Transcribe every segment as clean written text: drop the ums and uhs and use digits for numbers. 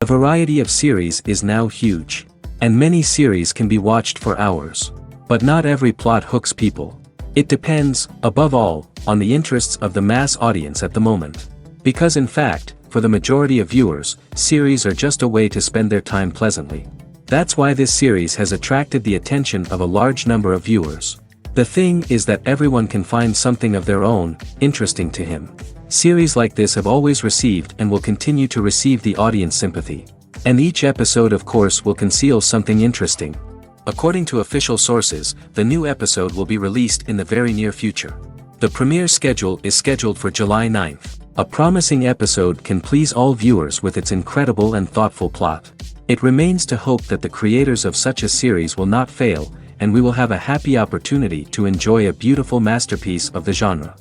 The variety of series is now huge. And many series can be watched for hours. But not every plot hooks people. It depends, above all, on the interests of the mass audience at the moment. Because in fact, for the majority of viewers, series are just a way to spend their time pleasantly. That's why this series has attracted the attention of a large number of viewers. The thing is that everyone can find something of their own, interesting to him. Series like this have always received and will continue to receive the audience sympathy. And each episode of course will conceal something interesting. According to official sources, the new episode will be released in the very near future. The premiere schedule is scheduled for July 9th. A promising episode can please all viewers with its incredible and thoughtful plot. It remains to hope that the creators of such a series will not fail, and we will have a happy opportunity to enjoy a beautiful masterpiece of the genre.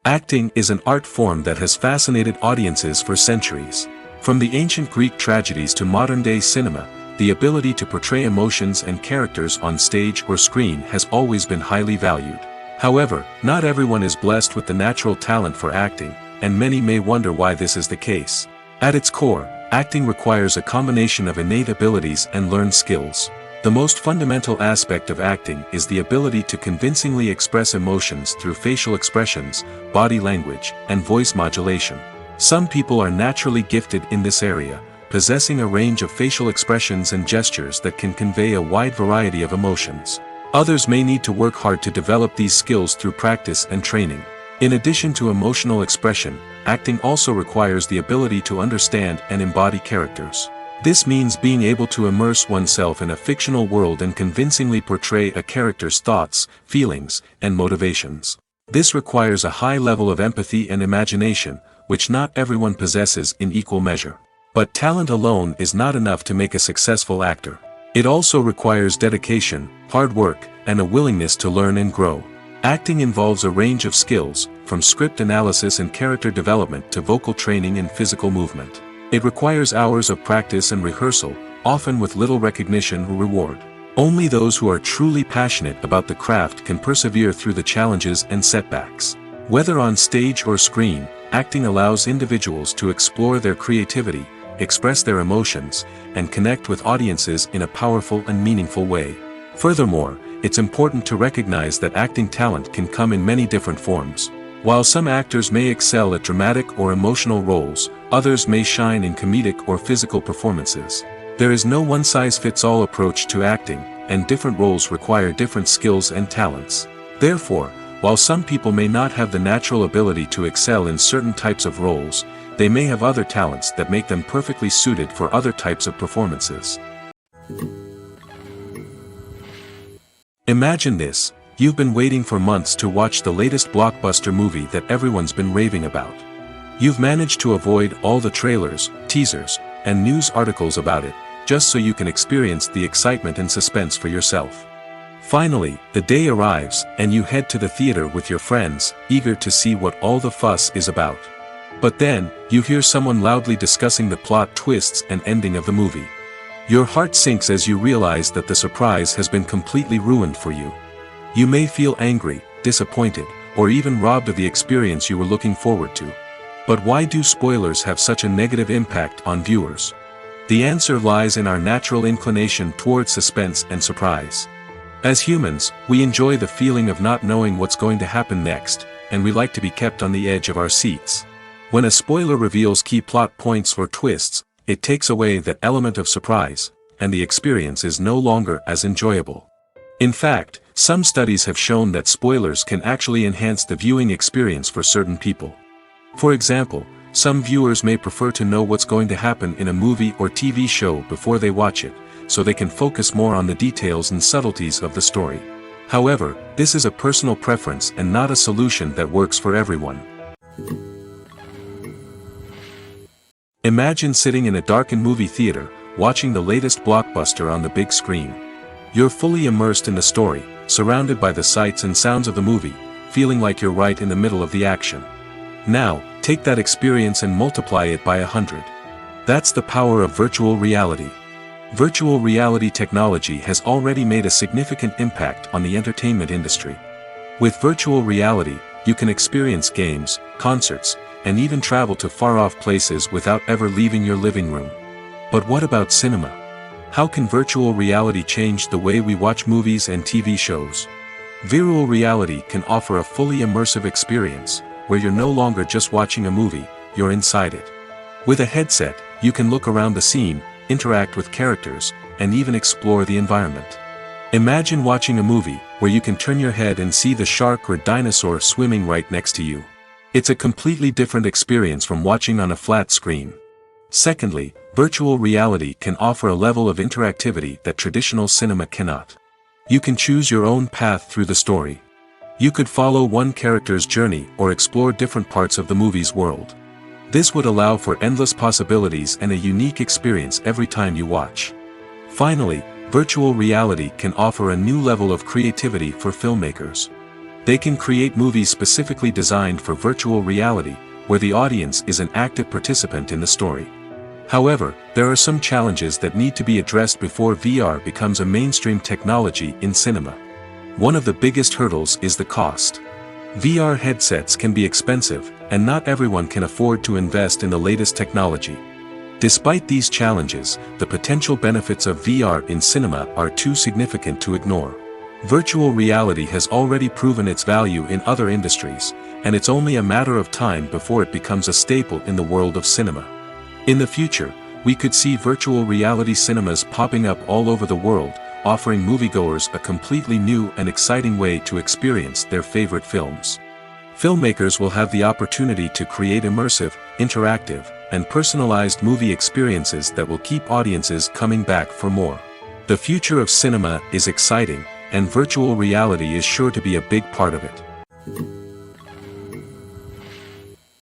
Acting is an art form that has fascinated audiences for centuries. From the ancient Greek tragedies to modern-day cinema, the ability to portray emotions and characters on stage or screen has always been highly valued. However, not everyone is blessed with the natural talent for acting, and many may wonder why this is the case. At its core, acting requires a combination of innate abilities and learned skills. The most fundamental aspect of acting is the ability to convincingly express emotions through facial expressions, body language, and voice modulation. Some people are naturally gifted in this area, possessing a range of facial expressions and gestures that can convey a wide variety of emotions. Others may need to work hard to develop these skills through practice and training. In addition to emotional expression, acting also requires the ability to understand and embody characters. This means being able to immerse oneself in a fictional world and convincingly portray a character's thoughts, feelings, and motivations. This requires a high level of empathy and imagination, which not everyone possesses in equal measure. But talent alone is not enough to make a successful actor. It also requires dedication, hard work, and a willingness to learn and grow. Acting involves a range of skills, from script analysis and character development to vocal training and physical movement. It requires hours of practice and rehearsal, often with little recognition or reward. Only those who are truly passionate about the craft can persevere through the challenges and setbacks. Whether on stage or screen, acting allows individuals to explore their creativity, express their emotions, and connect with audiences in a powerful and meaningful way. Furthermore, it's important to recognize that acting talent can come in many different forms. While some actors may excel at dramatic or emotional roles, others may shine in comedic or physical performances. There is no one-size-fits-all approach to acting, and different roles require different skills and talents. Therefore, while some people may not have the natural ability to excel in certain types of roles, they may have other talents that make them perfectly suited for other types of performances. Imagine this. You've been waiting for months to watch the latest blockbuster movie that everyone's been raving about. You've managed to avoid all the trailers, teasers, and news articles about it, just so you can experience the excitement and suspense for yourself. Finally, the day arrives, and you head to the theater with your friends, eager to see what all the fuss is about. But then, you hear someone loudly discussing the plot twists and ending of the movie. Your heart sinks as you realize that the surprise has been completely ruined for you. You may feel angry, disappointed, or even robbed of the experience you were looking forward to. But why do spoilers have such a negative impact on viewers? The answer lies in our natural inclination towards suspense and surprise. As humans, we enjoy the feeling of not knowing what's going to happen next, and we like to be kept on the edge of our seats. When a spoiler reveals key plot points or twists, it takes away that element of surprise, and the experience is no longer as enjoyable. In fact, some studies have shown that spoilers can actually enhance the viewing experience for certain people. For example, some viewers may prefer to know what's going to happen in a movie or TV show before they watch it, so they can focus more on the details and subtleties of the story. However, this is a personal preference and not a solution that works for everyone. Imagine sitting in a darkened movie theater, watching the latest blockbuster on the big screen. You're fully immersed in the story, surrounded by the sights and sounds of the movie, feeling like you're right in the middle of the action. Now, take that experience and multiply it by 100. That's the power of virtual reality. Virtual reality technology has already made a significant impact on the entertainment industry. With virtual reality, you can experience games, concerts, and even travel to far-off places without ever leaving your living room. But what about cinema? How can virtual reality change the way we watch movies and TV shows? Virtual reality can offer a fully immersive experience, where you're no longer just watching a movie, you're inside it. With a headset, you can look around the scene, interact with characters, and even explore the environment. Imagine watching a movie, where you can turn your head and see the shark or dinosaur swimming right next to you. It's a completely different experience from watching on a flat screen. Secondly, virtual reality can offer a level of interactivity that traditional cinema cannot. You can choose your own path through the story. You could follow one character's journey or explore different parts of the movie's world. This would allow for endless possibilities and a unique experience every time you watch. Finally, virtual reality can offer a new level of creativity for filmmakers. They can create movies specifically designed for virtual reality, where the audience is an active participant in the story. However, there are some challenges that need to be addressed before VR becomes a mainstream technology in cinema. One of the biggest hurdles is the cost. VR headsets can be expensive, and not everyone can afford to invest in the latest technology. Despite these challenges, the potential benefits of VR in cinema are too significant to ignore. Virtual reality has already proven its value in other industries, and it's only a matter of time before it becomes a staple in the world of cinema. In the future, we could see virtual reality cinemas popping up all over the world, offering moviegoers a completely new and exciting way to experience their favorite films. Filmmakers will have the opportunity to create immersive, interactive, and personalized movie experiences that will keep audiences coming back for more. The future of cinema is exciting, and virtual reality is sure to be a big part of it.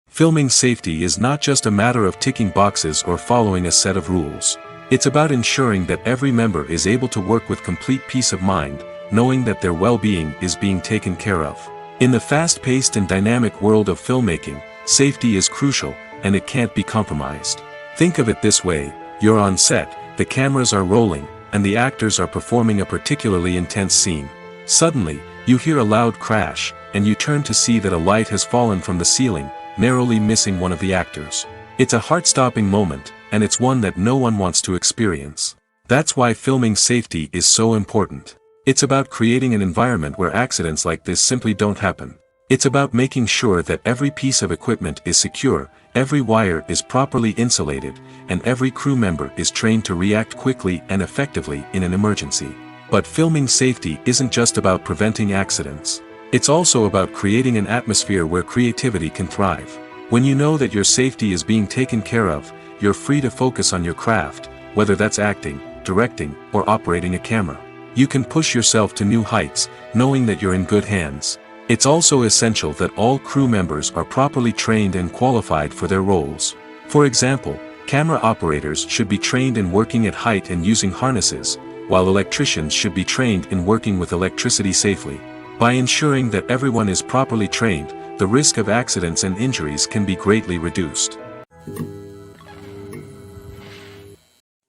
Filming safety is not just a matter of ticking boxes or following a set of rules. It's about ensuring that every member is able to work with complete peace of mind, knowing that their well-being is being taken care of. In the fast-paced and dynamic world of filmmaking, safety is crucial, and it can't be compromised. Think of it this way: you're on set, the cameras are rolling, and the actors are performing a particularly intense scene. Suddenly, you hear a loud crash, and you turn to see that a light has fallen from the ceiling, narrowly missing one of the actors. It's a heart-stopping moment, and it's one that no one wants to experience. That's why filming safety is so important. It's about creating an environment where accidents like this simply don't happen. It's about making sure that every piece of equipment is secure, every wire is properly insulated, and every crew member is trained to react quickly and effectively in an emergency. But filming safety isn't just about preventing accidents. It's also about creating an atmosphere where creativity can thrive. When you know that your safety is being taken care of, you're free to focus on your craft, whether that's acting, directing, or operating a camera. You can push yourself to new heights, knowing that you're in good hands. It's also essential that all crew members are properly trained and qualified for their roles. For example, camera operators should be trained in working at height and using harnesses, while electricians should be trained in working with electricity safely. By ensuring that everyone is properly trained, the risk of accidents and injuries can be greatly reduced.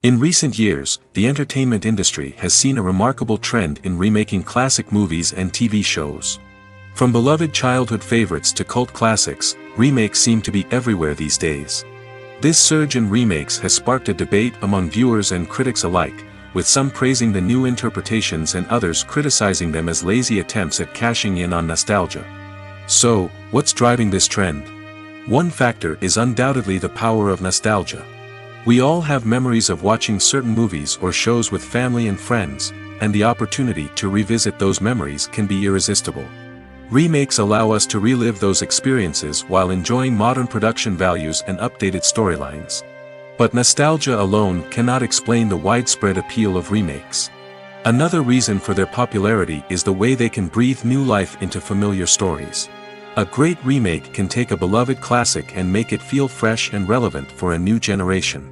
In recent years, the entertainment industry has seen a remarkable trend in remaking classic movies and TV shows. From beloved childhood favorites to cult classics, remakes seem to be everywhere these days. This surge in remakes has sparked a debate among viewers and critics alike, with some praising the new interpretations and others criticizing them as lazy attempts at cashing in on nostalgia. So, what's driving this trend? One factor is undoubtedly the power of nostalgia. We all have memories of watching certain movies or shows with family and friends, and the opportunity to revisit those memories can be irresistible. Remakes allow us to relive those experiences while enjoying modern production values and updated storylines. But nostalgia alone cannot explain the widespread appeal of remakes. Another reason for their popularity is the way they can breathe new life into familiar stories. A great remake can take a beloved classic and make it feel fresh and relevant for a new generation.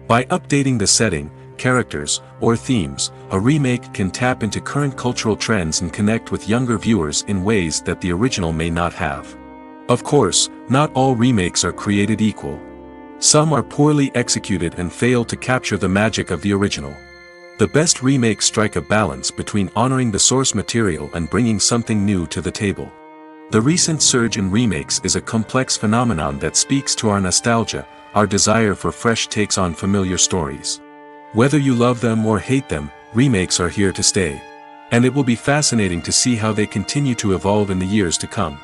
By updating the setting, characters, or themes, a remake can tap into current cultural trends and connect with younger viewers in ways that the original may not have. Of course, not all remakes are created equal. Some are poorly executed and fail to capture the magic of the original. The best remakes strike a balance between honoring the source material and bringing something new to the table. The recent surge in remakes is a complex phenomenon that speaks to our nostalgia, our desire for fresh takes on familiar stories. Whether you love them or hate them, remakes are here to stay. And it will be fascinating to see how they continue to evolve in the years to come.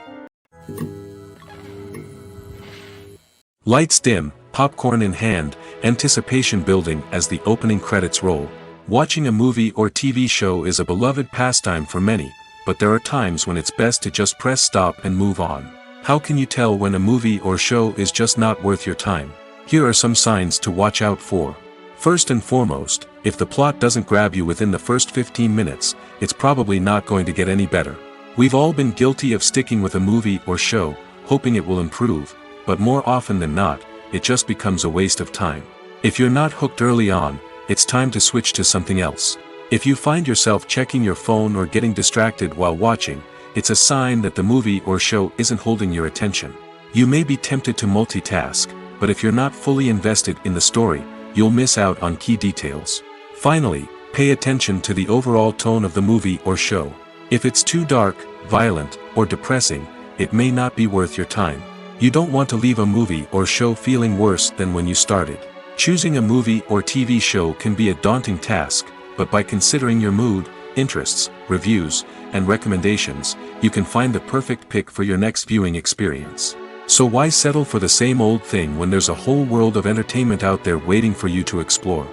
Lights dim, popcorn in hand, anticipation building as the opening credits roll. Watching a movie or TV show is a beloved pastime for many, but there are times when it's best to just press stop and move on. How can you tell when a movie or show is just not worth your time? Here are some signs to watch out for. First and foremost, if the plot doesn't grab you within the first 15 minutes, it's probably not going to get any better. We've all been guilty of sticking with a movie or show, hoping it will improve, but more often than not, it just becomes a waste of time. If you're not hooked early on, it's time to switch to something else. If you find yourself checking your phone or getting distracted while watching, it's a sign that the movie or show isn't holding your attention. You may be tempted to multitask, but if you're not fully invested in the story, you'll miss out on key details. Finally, pay attention to the overall tone of the movie or show. If it's too dark, violent, or depressing, it may not be worth your time. You don't want to leave a movie or show feeling worse than when you started. Choosing a movie or TV show can be a daunting task, but by considering your mood, interests, reviews, and recommendations, you can find the perfect pick for your next viewing experience. So why settle for the same old thing when there's a whole world of entertainment out there waiting for you to explore?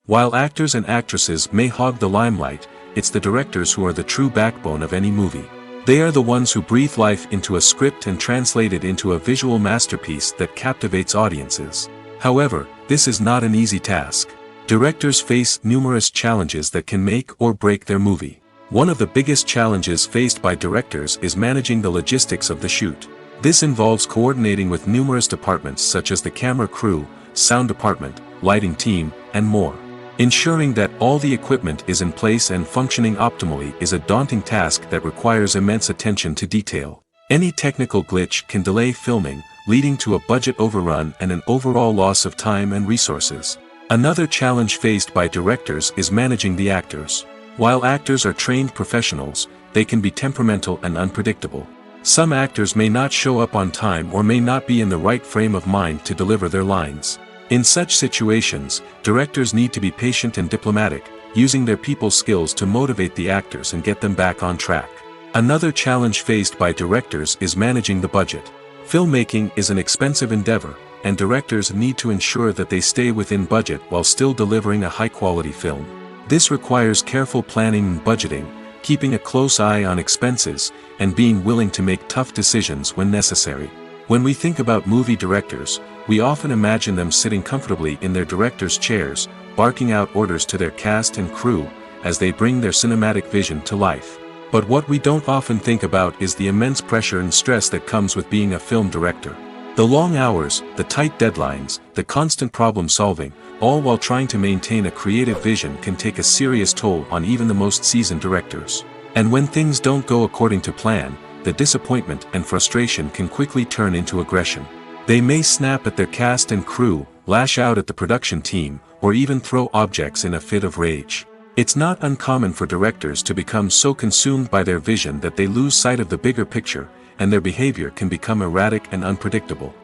While actors and actresses may hog the limelight, it's the directors who are the true backbone of any movie. They are the ones who breathe life into a script and translate it into a visual masterpiece that captivates audiences. However, this is not an easy task. Directors face numerous challenges that can make or break their movie. One of the biggest challenges faced by directors is managing the logistics of the shoot. This involves coordinating with numerous departments such as the camera crew, sound department, lighting team, and more. Ensuring that all the equipment is in place and functioning optimally is a daunting task that requires immense attention to detail. Any technical glitch can delay filming, leading to a budget overrun and an overall loss of time and resources. Another challenge faced by directors is managing the actors. While actors are trained professionals, they can be temperamental and unpredictable. Some actors may not show up on time or may not be in the right frame of mind to deliver their lines. In such situations, directors need to be patient and diplomatic, using their people skills to motivate the actors and get them back on track. Another challenge faced by directors is managing the budget. Filmmaking is an expensive endeavor, and directors need to ensure that they stay within budget while still delivering a high-quality film. This requires careful planning and budgeting, keeping a close eye on expenses, and being willing to make tough decisions when necessary. When we think about movie directors, we often imagine them sitting comfortably in their director's chairs, barking out orders to their cast and crew, as they bring their cinematic vision to life. But what we don't often think about is the immense pressure and stress that comes with being a film director. The long hours, the tight deadlines, the constant problem solving, all while trying to maintain a creative vision can take a serious toll on even the most seasoned directors. And when things don't go according to plan, the disappointment and frustration can quickly turn into aggression. They may snap at their cast and crew, lash out at the production team, or even throw objects in a fit of rage. It's not uncommon for directors to become so consumed by their vision that they lose sight of the bigger picture, and their behavior can become erratic and unpredictable.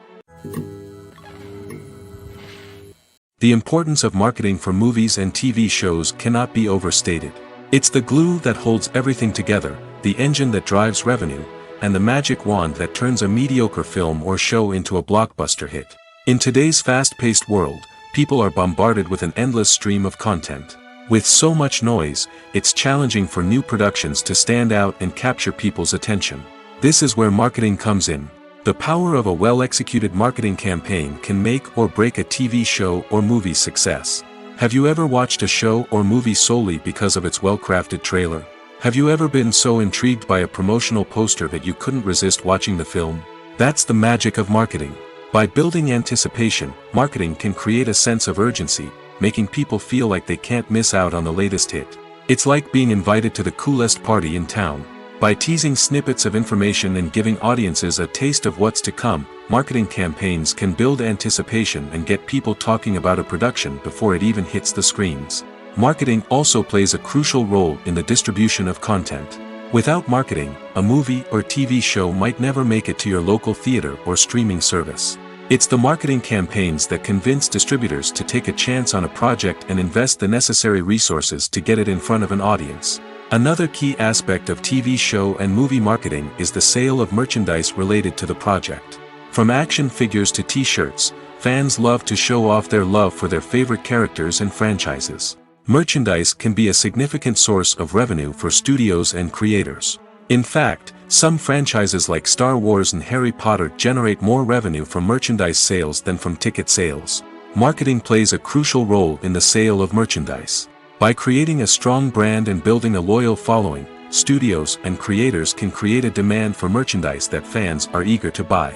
The importance of marketing for movies and TV shows cannot be overstated. It's the glue that holds everything together, the engine that drives revenue, and the magic wand that turns a mediocre film or show into a blockbuster hit. In today's fast-paced world, people are bombarded with an endless stream of content. With so much noise, it's challenging for new productions to stand out and capture people's attention. This is where marketing comes in. The power of a well-executed marketing campaign can make or break a TV show or movie's success. Have you ever watched a show or movie solely because of its well-crafted trailer? Have you ever been so intrigued by a promotional poster that you couldn't resist watching the film? That's the magic of marketing. By building anticipation, marketing can create a sense of urgency, making people feel like they can't miss out on the latest hit. It's like being invited to the coolest party in town. By teasing snippets of information and giving audiences a taste of what's to come, marketing campaigns can build anticipation and get people talking about a production before it even hits the screens. Marketing also plays a crucial role in the distribution of content. Without marketing, a movie or TV show might never make it to your local theater or streaming service. It's the marketing campaigns that convince distributors to take a chance on a project and invest the necessary resources to get it in front of an audience. Another key aspect of TV show and movie marketing is the sale of merchandise related to the project. From action figures to t-shirts, fans love to show off their love for their favorite characters and franchises. Merchandise can be a significant source of revenue for studios and creators. In fact, some franchises like Star Wars and Harry Potter generate more revenue from merchandise sales than from ticket sales. Marketing plays a crucial role in the sale of merchandise. By creating a strong brand and building a loyal following, studios and creators can create a demand for merchandise that fans are eager to buy.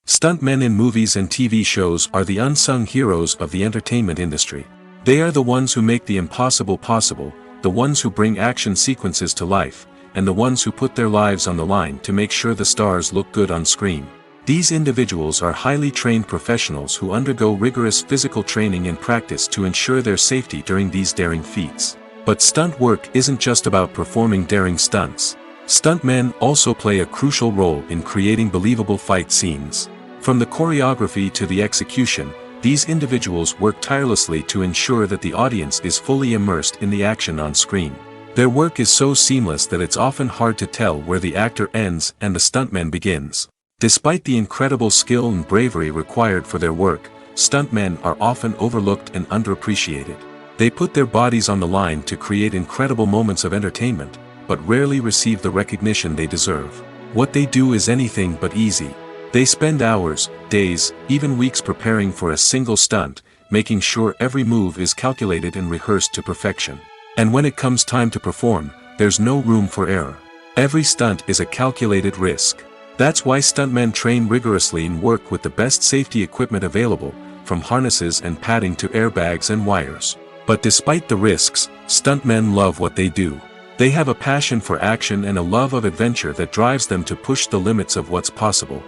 Stuntmen in movies and TV shows are the unsung heroes of the entertainment industry. They are the ones who make the impossible possible, the ones who bring action sequences to life, and the ones who put their lives on the line to make sure the stars look good on screen. These individuals are highly trained professionals who undergo rigorous physical training and practice to ensure their safety during these daring feats. But stunt work isn't just about performing daring stunts. Stuntmen also play a crucial role in creating believable fight scenes. From the choreography to the execution, these individuals work tirelessly to ensure that the audience is fully immersed in the action on screen. Their work is so seamless that it's often hard to tell where the actor ends and the stuntman begins. Despite the incredible skill and bravery required for their work, stuntmen are often overlooked and underappreciated. They put their bodies on the line to create incredible moments of entertainment, but rarely receive the recognition they deserve. What they do is anything but easy. They spend hours, days, even weeks preparing for a single stunt, making sure every move is calculated and rehearsed to perfection. And when it comes time to perform, there's no room for error. Every stunt is a calculated risk. That's why stuntmen train rigorously and work with the best safety equipment available, from harnesses and padding to airbags and wires. But despite the risks, stuntmen love what they do. They have a passion for action and a love of adventure that drives them to push the limits of what's possible.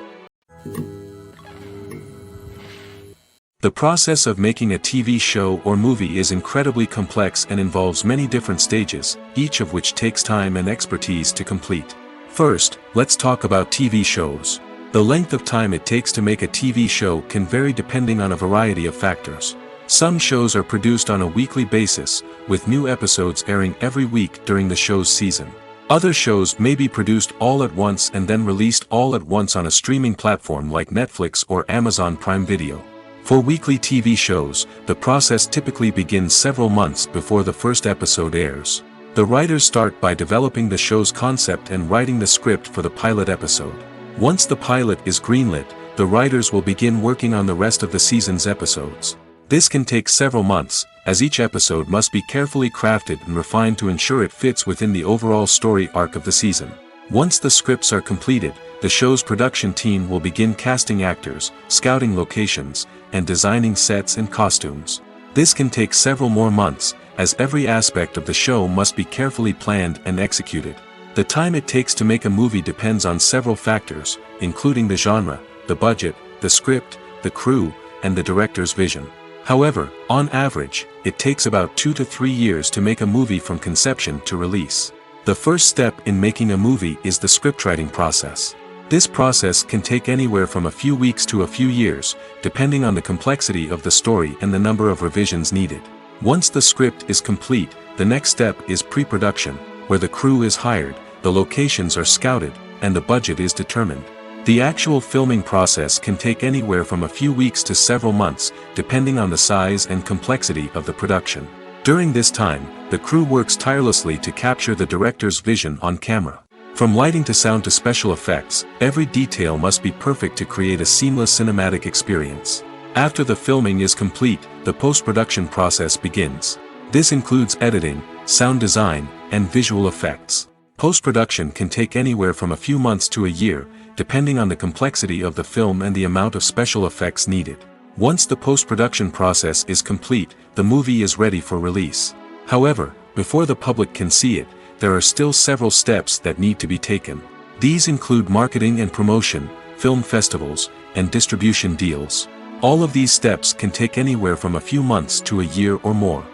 The process of making a TV show or movie is incredibly complex and involves many different stages, each of which takes time and expertise to complete. First, let's talk about TV shows. The length of time it takes to make a TV show can vary depending on a variety of factors. Some shows are produced on a weekly basis, with new episodes airing every week during the show's season. Other shows may be produced all at once and then released all at once on a streaming platform like Netflix or Amazon Prime Video. For weekly TV shows, the process typically begins several months before the first episode airs. The writers start by developing the show's concept and writing the script for the pilot episode. Once the pilot is greenlit, the writers will begin working on the rest of the season's episodes. This can take several months, as each episode must be carefully crafted and refined to ensure it fits within the overall story arc of the season. Once the scripts are completed, the show's production team will begin casting actors, scouting locations, and designing sets and costumes. This can take several more months, as every aspect of the show must be carefully planned and executed. The time it takes to make a movie depends on several factors, including the genre, the budget, the script, the crew, and the director's vision. However, on average, it takes about 2 to 3 years to make a movie from conception to release. The first step in making a movie is the scriptwriting process. This process can take anywhere from a few weeks to a few years, depending on the complexity of the story and the number of revisions needed. Once the script is complete, the next step is pre-production, where the crew is hired, the locations are scouted, and the budget is determined. The actual filming process can take anywhere from a few weeks to several months, depending on the size and complexity of the production. During this time, the crew works tirelessly to capture the director's vision on camera. From lighting to sound to special effects, every detail must be perfect to create a seamless cinematic experience. After the filming is complete, the post-production process begins. This includes editing, sound design, and visual effects. Post-production can take anywhere from a few months to a year, depending on the complexity of the film and the amount of special effects needed. Once the post-production process is complete, the movie is ready for release. However, before the public can see it, there are still several steps that need to be taken. These include marketing and promotion, film festivals, and distribution deals. All of these steps can take anywhere from a few months to a year or more.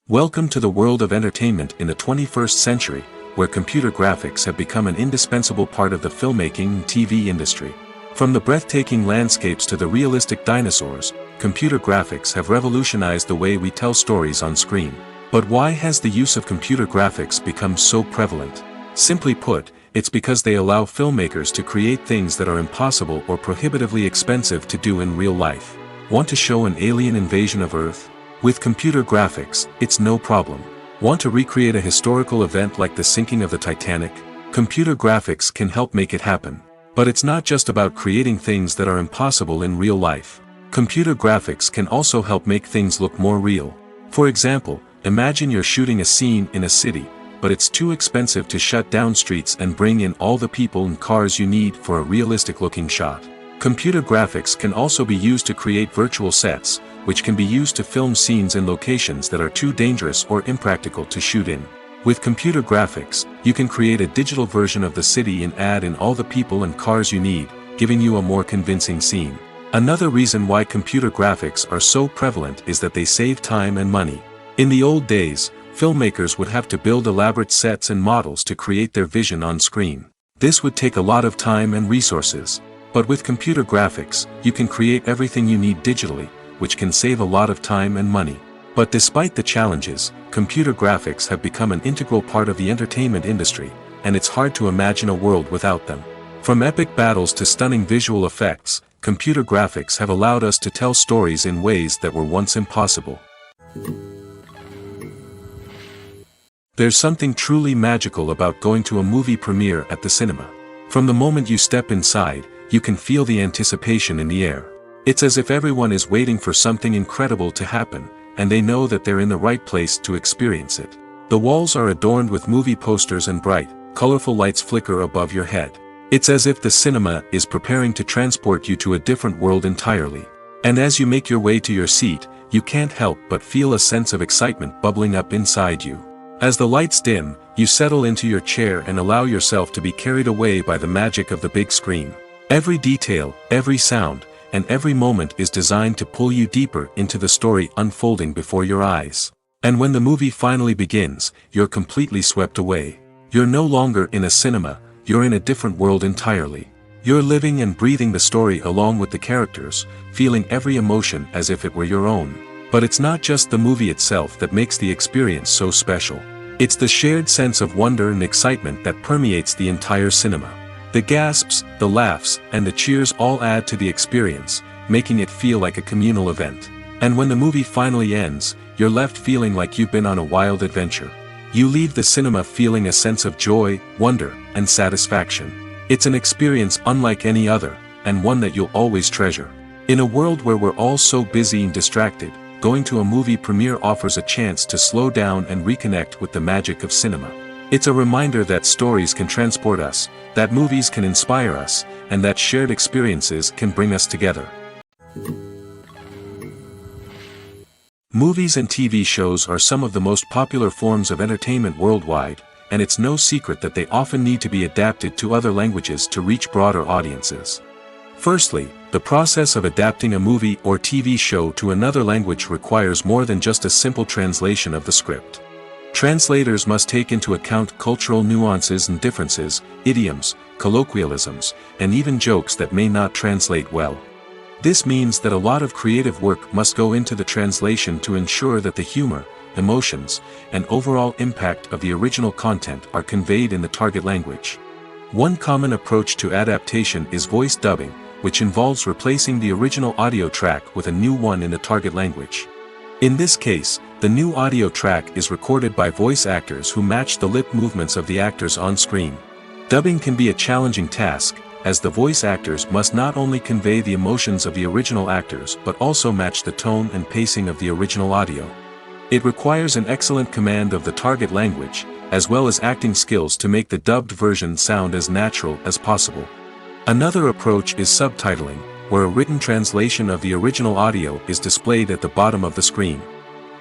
Welcome to the world of entertainment in the 21st century, where computer graphics have become an indispensable part of the filmmaking and TV industry. From the breathtaking landscapes to the realistic dinosaurs, computer graphics have revolutionized the way we tell stories on screen. But why has the use of computer graphics become so prevalent? Simply put, it's because they allow filmmakers to create things that are impossible or prohibitively expensive to do in real life. Want to show an alien invasion of Earth? With computer graphics, it's no problem. Want to recreate a historical event like the sinking of the Titanic? Computer graphics can help make it happen. But it's not just about creating things that are impossible in real life. Computer graphics can also help make things look more real. For example, imagine you're shooting a scene in a city, but it's too expensive to shut down streets and bring in all the people and cars you need for a realistic-looking shot. Computer graphics can also be used to create virtual sets, which can be used to film scenes in locations that are too dangerous or impractical to shoot in. With computer graphics, you can create a digital version of the city and add in all the people and cars you need, giving you a more convincing scene. Another reason why computer graphics are so prevalent is that they save time and money. In the old days, filmmakers would have to build elaborate sets and models to create their vision on screen. This would take a lot of time and resources. But with computer graphics, you can create everything you need digitally, which can save a lot of time and money. But despite the challenges, computer graphics have become an integral part of the entertainment industry, and it's hard to imagine a world without them. From epic battles to stunning visual effects, computer graphics have allowed us to tell stories in ways that were once impossible. There's something truly magical about going to a movie premiere at the cinema. From the moment you step inside, you can feel the anticipation in the air. It's as if everyone is waiting for something incredible to happen, and they know that they're in the right place to experience it. The walls are adorned with movie posters and bright, colorful lights flicker above your head. It's as if the cinema is preparing to transport you to a different world entirely. And as you make your way to your seat, you can't help but feel a sense of excitement bubbling up inside you. As the lights dim, you settle into your chair and allow yourself to be carried away by the magic of the big screen. Every detail, every sound, and every moment is designed to pull you deeper into the story unfolding before your eyes. And when the movie finally begins, you're completely swept away. You're no longer in a cinema, you're in a different world entirely. You're living and breathing the story along with the characters, feeling every emotion as if it were your own. But it's not just the movie itself that makes the experience so special. It's the shared sense of wonder and excitement that permeates the entire cinema. The gasps, the laughs, and the cheers all add to the experience, making it feel like a communal event. And when the movie finally ends, you're left feeling like you've been on a wild adventure. You leave the cinema feeling a sense of joy, wonder, and satisfaction. It's an experience unlike any other, and one that you'll always treasure. In a world where we're all so busy and distracted, going to a movie premiere offers a chance to slow down and reconnect with the magic of cinema. It's a reminder that stories can transport us, that movies can inspire us, and that shared experiences can bring us together. Movies and TV shows are some of the most popular forms of entertainment worldwide, and it's no secret that they often need to be adapted to other languages to reach broader audiences. Firstly, the process of adapting a movie or TV show to another language requires more than just a simple translation of the script. Translators must take into account cultural nuances and differences, idioms, colloquialisms, and even jokes that may not translate well. This means that a lot of creative work must go into the translation to ensure that the humor, emotions, and overall impact of the original content are conveyed in the target language. One common approach to adaptation is voice dubbing, which involves replacing the original audio track with a new one in the target language. In this case, the new audio track is recorded by voice actors who match the lip movements of the actors on screen. Dubbing can be a challenging task, as the voice actors must not only convey the emotions of the original actors but also match the tone and pacing of the original audio. It requires an excellent command of the target language, as well as acting skills to make the dubbed version sound as natural as possible. Another approach is subtitling, where a written translation of the original audio is displayed at the bottom of the screen.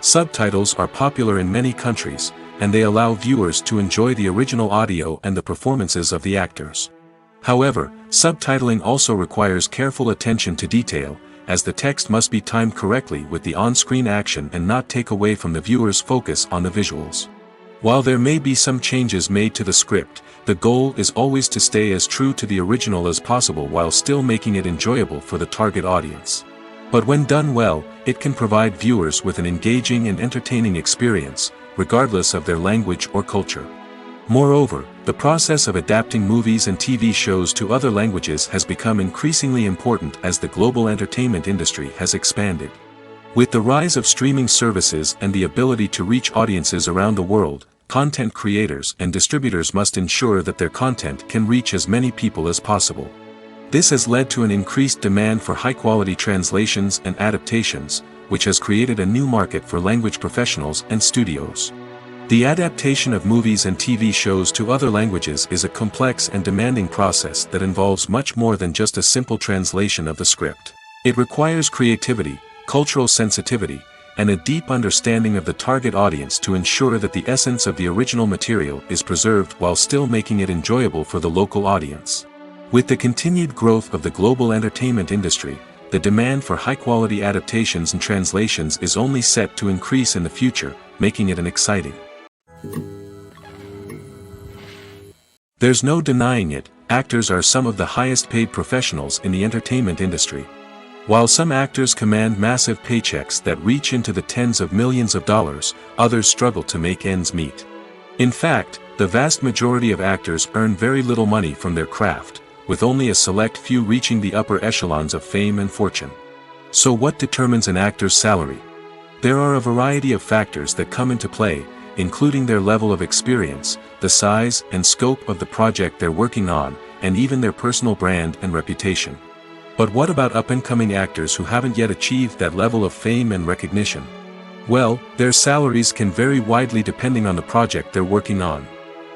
Subtitles are popular in many countries, and they allow viewers to enjoy the original audio and the performances of the actors. However, subtitling also requires careful attention to detail, as the text must be timed correctly with the on-screen action and not take away from the viewer's focus on the visuals. While there may be some changes made to the script, the goal is always to stay as true to the original as possible while still making it enjoyable for the target audience. But when done well, it can provide viewers with an engaging and entertaining experience, regardless of their language or culture. Moreover, the process of adapting movies and TV shows to other languages has become increasingly important as the global entertainment industry has expanded. With the rise of streaming services and the ability to reach audiences around the world, content creators and distributors must ensure that their content can reach as many people as possible. This has led to an increased demand for high-quality translations and adaptations, which has created a new market for language professionals and studios. The adaptation of movies and TV shows to other languages is a complex and demanding process that involves much more than just a simple translation of the script. It requires creativity, cultural sensitivity, and a deep understanding of the target audience to ensure that the essence of the original material is preserved while still making it enjoyable for the local audience. With the continued growth of the global entertainment industry, the demand for high-quality adaptations and translations is only set to increase in the future, making it an exciting. There's no denying it, actors are some of the highest-paid professionals in the entertainment industry. While some actors command massive paychecks that reach into the tens of millions of dollars, others struggle to make ends meet. In fact, the vast majority of actors earn very little money from their craft, with only a select few reaching the upper echelons of fame and fortune. So what determines an actor's salary? There are a variety of factors that come into play, including their level of experience, the size and scope of the project they're working on, and even their personal brand and reputation. But what about up-and-coming actors who haven't yet achieved that level of fame and recognition? Well, their salaries can vary widely depending on the project they're working on.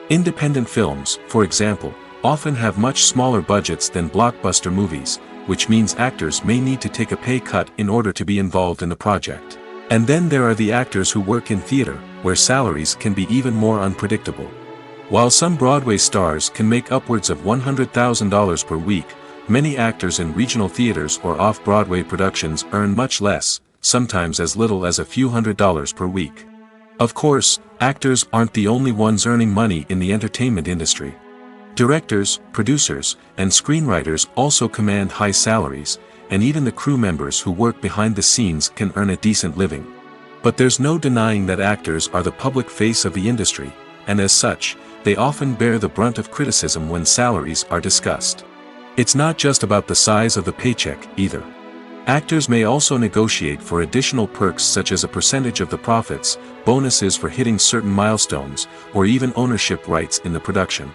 Independent films, for example, often have much smaller budgets than blockbuster movies, which means actors may need to take a pay cut in order to be involved in the project. And then there are the actors who work in theater, where salaries can be even more unpredictable. While some Broadway stars can make upwards of $100,000 per week, many actors in regional theaters or off-Broadway productions earn much less, sometimes as little as a few $100s per week. Of course, actors aren't the only ones earning money in the entertainment industry. Directors, producers, and screenwriters also command high salaries, and even the crew members who work behind the scenes can earn a decent living. But there's no denying that actors are the public face of the industry, and as such, they often bear the brunt of criticism when salaries are discussed. It's not just about the size of the paycheck, either. Actors may also negotiate for additional perks such as a percentage of the profits, bonuses for hitting certain milestones, or even ownership rights in the production.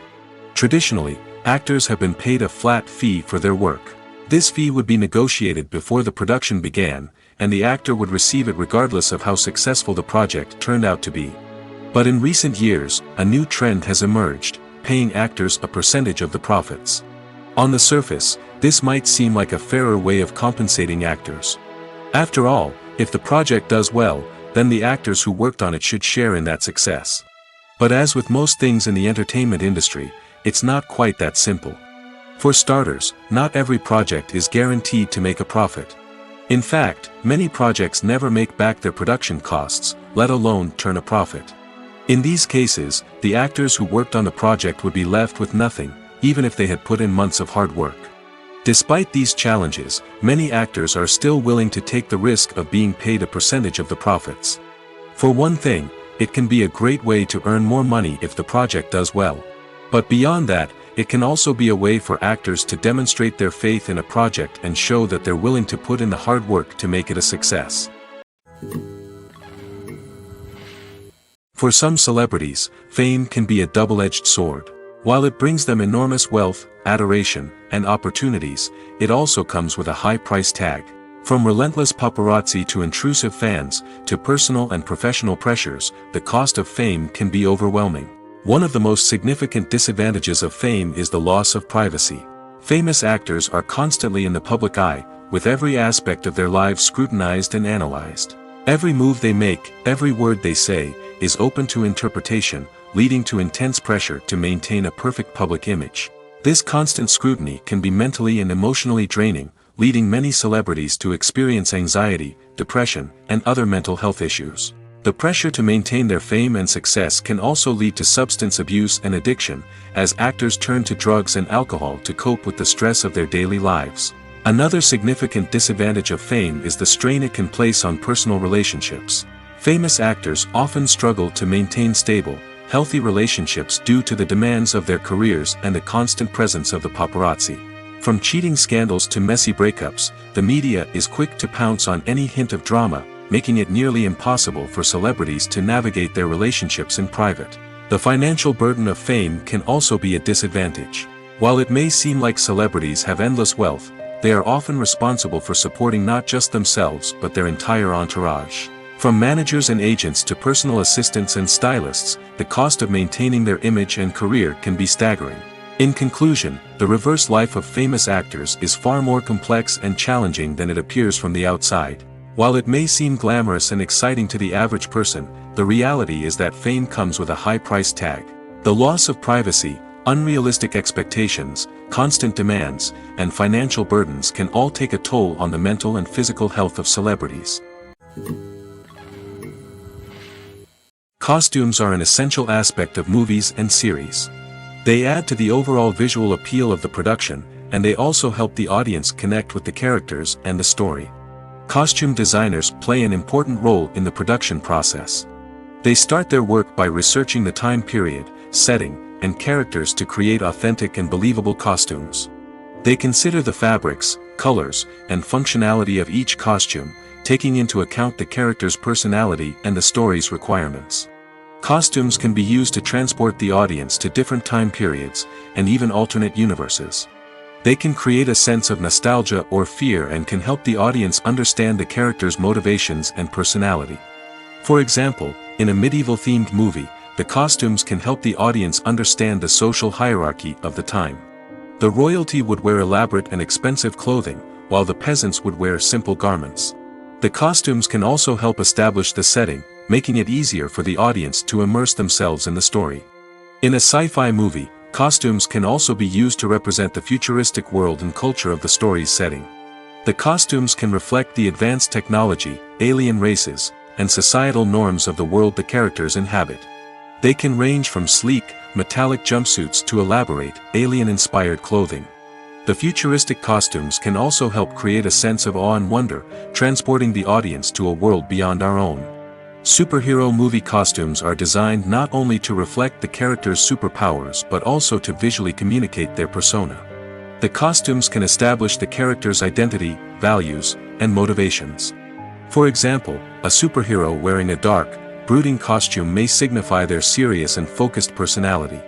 Traditionally, actors have been paid a flat fee for their work. This fee would be negotiated before the production began, and the actor would receive it regardless of how successful the project turned out to be. But in recent years, a new trend has emerged, paying actors a percentage of the profits. On the surface, this might seem like a fairer way of compensating actors. After all, if the project does well, then the actors who worked on it should share in that success. But as with most things in the entertainment industry, it's not quite that simple. For starters, not every project is guaranteed to make a profit. In fact, many projects never make back their production costs, let alone turn a profit. In these cases, the actors who worked on the project would be left with nothing, even if they had put in months of hard work. Despite these challenges, many actors are still willing to take the risk of being paid a percentage of the profits. For one thing, it can be a great way to earn more money if the project does well. But beyond that, it can also be a way for actors to demonstrate their faith in a project and show that they're willing to put in the hard work to make it a success. For some celebrities, fame can be a double-edged sword. While it brings them enormous wealth, adoration, and opportunities, it also comes with a high price tag. From relentless paparazzi to intrusive fans, to personal and professional pressures, the cost of fame can be overwhelming. One of the most significant disadvantages of fame is the loss of privacy. Famous actors are constantly in the public eye, with every aspect of their lives scrutinized and analyzed. Every move they make, every word they say, is open to interpretation, leading to intense pressure to maintain a perfect public image. This constant scrutiny can be mentally and emotionally draining, leading many celebrities to experience anxiety, depression, and other mental health issues. The pressure to maintain their fame and success can also lead to substance abuse and addiction, as actors turn to drugs and alcohol to cope with the stress of their daily lives. Another significant disadvantage of fame is the strain it can place on personal relationships. Famous actors often struggle to maintain stable, healthy relationships due to the demands of their careers and the constant presence of the paparazzi. From cheating scandals to messy breakups, the media is quick to pounce on any hint of drama, making it nearly impossible for celebrities to navigate their relationships in private. The financial burden of fame can also be a disadvantage. While it may seem like celebrities have endless wealth, they are often responsible for supporting not just themselves but their entire entourage. From managers and agents to personal assistants and stylists, the cost of maintaining their image and career can be staggering. In conclusion, the reverse life of famous actors is far more complex and challenging than it appears from the outside. While it may seem glamorous and exciting to the average person, the reality is that fame comes with a high price tag. The loss of privacy, unrealistic expectations, constant demands, and financial burdens can all take a toll on the mental and physical health of celebrities. Costumes are an essential aspect of movies and series. They add to the overall visual appeal of the production, and they also help the audience connect with the characters and the story. Costume designers play an important role in the production process. They start their work by researching the time period, setting, and characters to create authentic and believable costumes. They consider the fabrics, colors, and functionality of each costume, taking into account the character's personality and the story's requirements. Costumes can be used to transport the audience to different time periods, and even alternate universes. They can create a sense of nostalgia or fear and can help the audience understand the character's motivations and personality. For example, in a medieval-themed movie, the costumes can help the audience understand the social hierarchy of the time. The royalty would wear elaborate and expensive clothing, while the peasants would wear simple garments. The costumes can also help establish the setting, making it easier for the audience to immerse themselves in the story. In a sci-fi movie, costumes can also be used to represent the futuristic world and culture of the story's setting. The costumes can reflect the advanced technology, alien races, and societal norms of the world the characters inhabit. They can range from sleek, metallic jumpsuits to elaborate, alien-inspired clothing. The futuristic costumes can also help create a sense of awe and wonder, transporting the audience to a world beyond our own. Superhero movie costumes are designed not only to reflect the character's superpowers but also to visually communicate their persona. The costumes can establish the character's identity, values, and motivations. For example, a superhero wearing a dark, brooding costume may signify their serious and focused personality.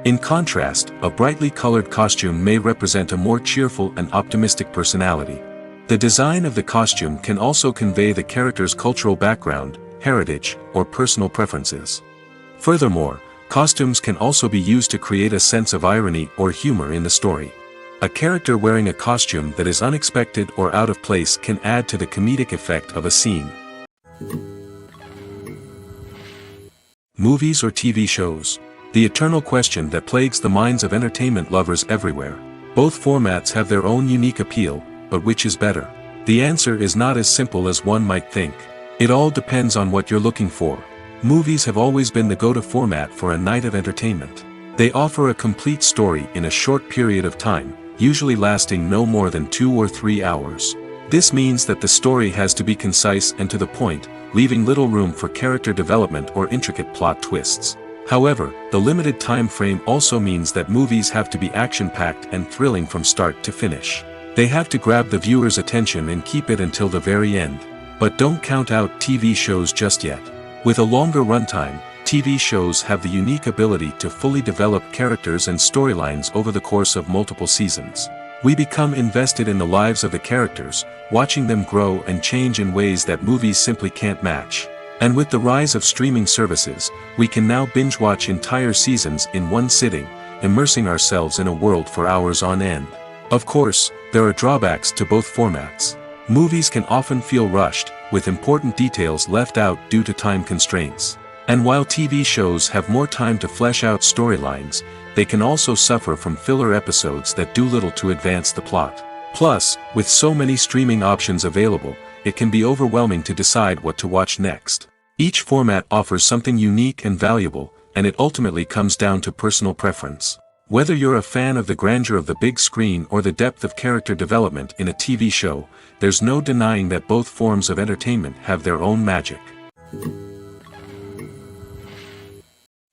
In contrast, a brightly colored costume may represent a more cheerful and optimistic personality. The design of the costume can also convey the character's cultural background, heritage, or personal preferences. Furthermore, costumes can also be used to create a sense of irony or humor in the story. A character wearing a costume that is unexpected or out of place can add to the comedic effect of a scene. Movies or TV shows? The eternal question that plagues the minds of entertainment lovers everywhere. Both formats have their own unique appeal, but which is better? The answer is not as simple as one might think. It all depends on what you're looking for. Movies have always been the go-to format for a night of entertainment. They offer a complete story in a short period of time, usually lasting no more than 2 or 3 hours. This means that the story has to be concise and to the point, leaving little room for character development or intricate plot twists. However, the limited time frame also means that movies have to be action-packed and thrilling from start to finish. They have to grab the viewer's attention and keep it until the very end. But don't count out TV shows just yet. With a longer runtime, TV shows have the unique ability to fully develop characters and storylines over the course of multiple seasons. We become invested in the lives of the characters, watching them grow and change in ways that movies simply can't match. And with the rise of streaming services, we can now binge-watch entire seasons in one sitting, immersing ourselves in a world for hours on end. Of course, there are drawbacks to both formats. Movies can often feel rushed, with important details left out due to time constraints. And while TV shows have more time to flesh out storylines, they can also suffer from filler episodes that do little to advance the plot. Plus, with so many streaming options available, it can be overwhelming to decide what to watch next. Each format offers something unique and valuable, and it ultimately comes down to personal preference. Whether you're a fan of the grandeur of the big screen or the depth of character development in a TV show, there's no denying that both forms of entertainment have their own magic.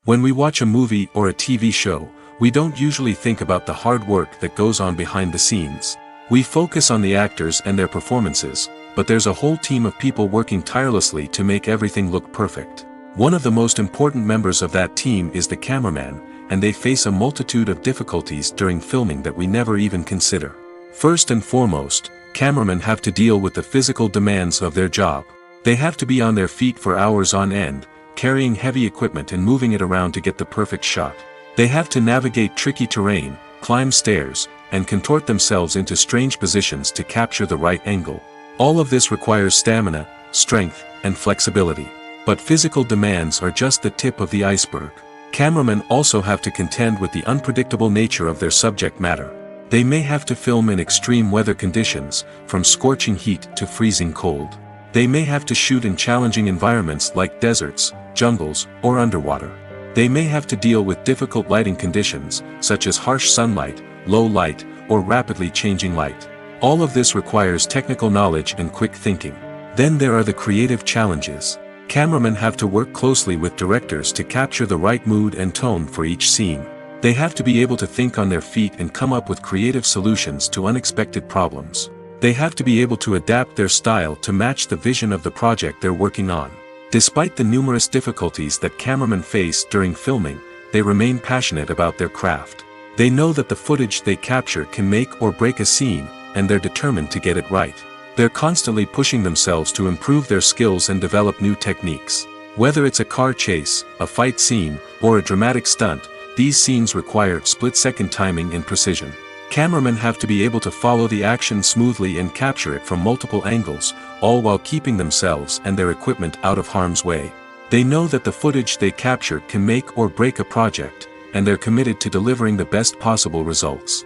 When we watch a movie or a TV show, we don't usually think about the hard work that goes on behind the scenes. We focus on the actors and their performances, but there's a whole team of people working tirelessly to make everything look perfect. One of the most important members of that team is the cameraman, and they face a multitude of difficulties during filming that we never even consider. First and foremost, cameramen have to deal with the physical demands of their job. They have to be on their feet for hours on end, carrying heavy equipment and moving it around to get the perfect shot. They have to navigate tricky terrain, climb stairs, and contort themselves into strange positions to capture the right angle. All of this requires stamina, strength, and flexibility. But physical demands are just the tip of the iceberg. Cameramen also have to contend with the unpredictable nature of their subject matter. They may have to film in extreme weather conditions, from scorching heat to freezing cold. They may have to shoot in challenging environments like deserts, jungles, or underwater. They may have to deal with difficult lighting conditions, such as harsh sunlight, low light, or rapidly changing light. All of this requires technical knowledge and quick thinking. Then there are the creative challenges. Cameramen have to work closely with directors to capture the right mood and tone for each scene. They have to be able to think on their feet and come up with creative solutions to unexpected problems. They have to be able to adapt their style to match the vision of the project they're working on. Despite the numerous difficulties that cameramen face during filming, they remain passionate about their craft. They know that the footage they capture can make or break a scene, and they're determined to get it right. They're constantly pushing themselves to improve their skills and develop new techniques. Whether it's a car chase, a fight scene, or a dramatic stunt, these scenes require split-second timing and precision. Cameramen have to be able to follow the action smoothly and capture it from multiple angles, all while keeping themselves and their equipment out of harm's way. They know that the footage they capture can make or break a project, and they're committed to delivering the best possible results.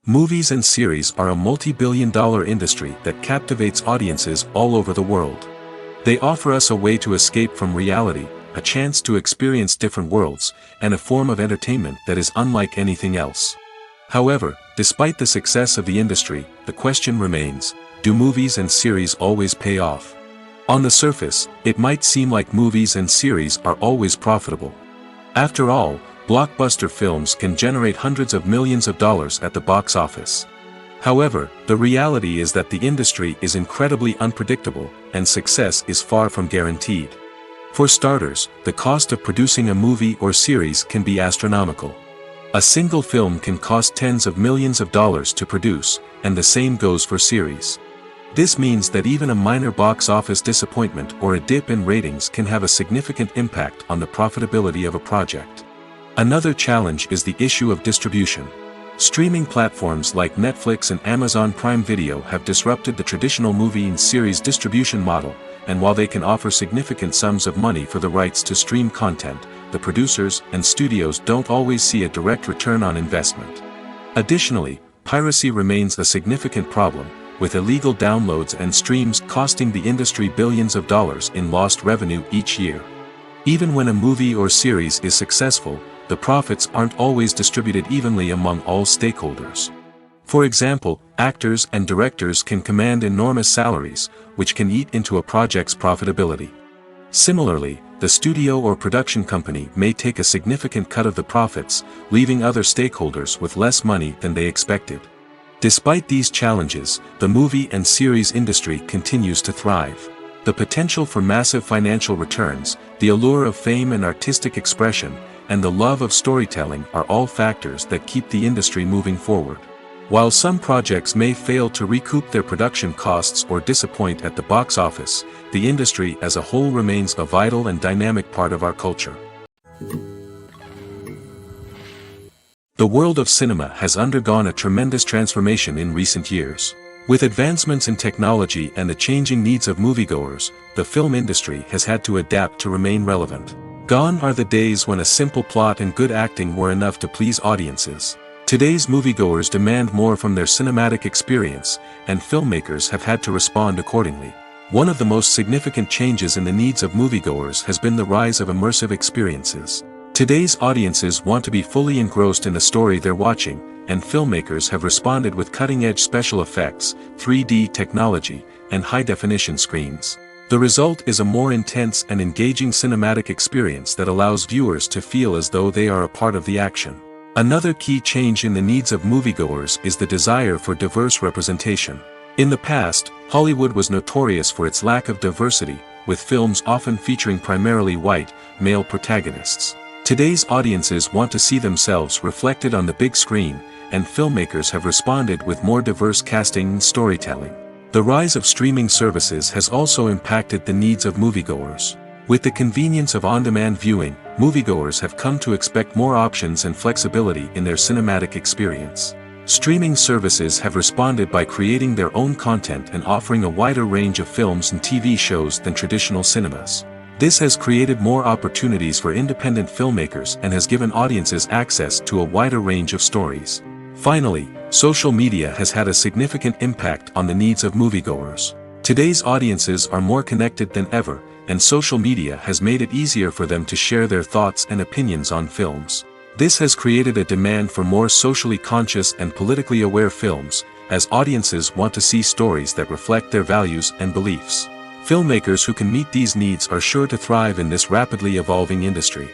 Movies and series are a multi-billion-dollar industry that captivates audiences all over the world. They offer us a way to escape from reality, a chance to experience different worlds, and a form of entertainment that is unlike anything else. However, despite the success of the industry, the question remains, do movies and series always pay off? On the surface, it might seem like movies and series are always profitable. After all, blockbuster films can generate hundreds of millions of dollars at the box office. However, the reality is that the industry is incredibly unpredictable, and success is far from guaranteed. For starters, the cost of producing a movie or series can be astronomical. A single film can cost tens of millions of dollars to produce, and the same goes for series. This means that even a minor box office disappointment or a dip in ratings can have a significant impact on the profitability of a project. Another challenge is the issue of distribution. Streaming platforms like Netflix and Amazon Prime Video have disrupted the traditional movie and series distribution model, and while they can offer significant sums of money for the rights to stream content, the producers and studios don't always see a direct return on investment. Additionally, piracy remains a significant problem, with illegal downloads and streams costing the industry billions of dollars in lost revenue each year. Even when a movie or series is successful, the profits aren't always distributed evenly among all stakeholders. For example, actors and directors can command enormous salaries, which can eat into a project's profitability. Similarly, the studio or production company may take a significant cut of the profits, leaving other stakeholders with less money than they expected. Despite these challenges, the movie and series industry continues to thrive. The potential for massive financial returns, the allure of fame and artistic expression, and the love of storytelling are all factors that keep the industry moving forward. While some projects may fail to recoup their production costs or disappoint at the box office, the industry as a whole remains a vital and dynamic part of our culture. The world of cinema has undergone a tremendous transformation in recent years. With advancements in technology and the changing needs of moviegoers, the film industry has had to adapt to remain relevant. Gone are the days when a simple plot and good acting were enough to please audiences. Today's moviegoers demand more from their cinematic experience, and filmmakers have had to respond accordingly. One of the most significant changes in the needs of moviegoers has been the rise of immersive experiences. Today's audiences want to be fully engrossed in the story they're watching, and filmmakers have responded with cutting-edge special effects, 3D technology, and high-definition screens. The result is a more intense and engaging cinematic experience that allows viewers to feel as though they are a part of the action. Another key change in the needs of moviegoers is the desire for diverse representation. In the past, Hollywood was notorious for its lack of diversity, with films often featuring primarily white, male protagonists. Today's audiences want to see themselves reflected on the big screen, and filmmakers have responded with more diverse casting and storytelling. The rise of streaming services has also impacted the needs of moviegoers. With the convenience of on-demand viewing, moviegoers have come to expect more options and flexibility in their cinematic experience. Streaming services have responded by creating their own content and offering a wider range of films and TV shows than traditional cinemas. This has created more opportunities for independent filmmakers and has given audiences access to a wider range of stories. Finally, social media has had a significant impact on the needs of moviegoers. Today's audiences are more connected than ever, and social media has made it easier for them to share their thoughts and opinions on films. This has created a demand for more socially conscious and politically aware films, as audiences want to see stories that reflect their values and beliefs. Filmmakers who can meet these needs are sure to thrive in this rapidly evolving industry.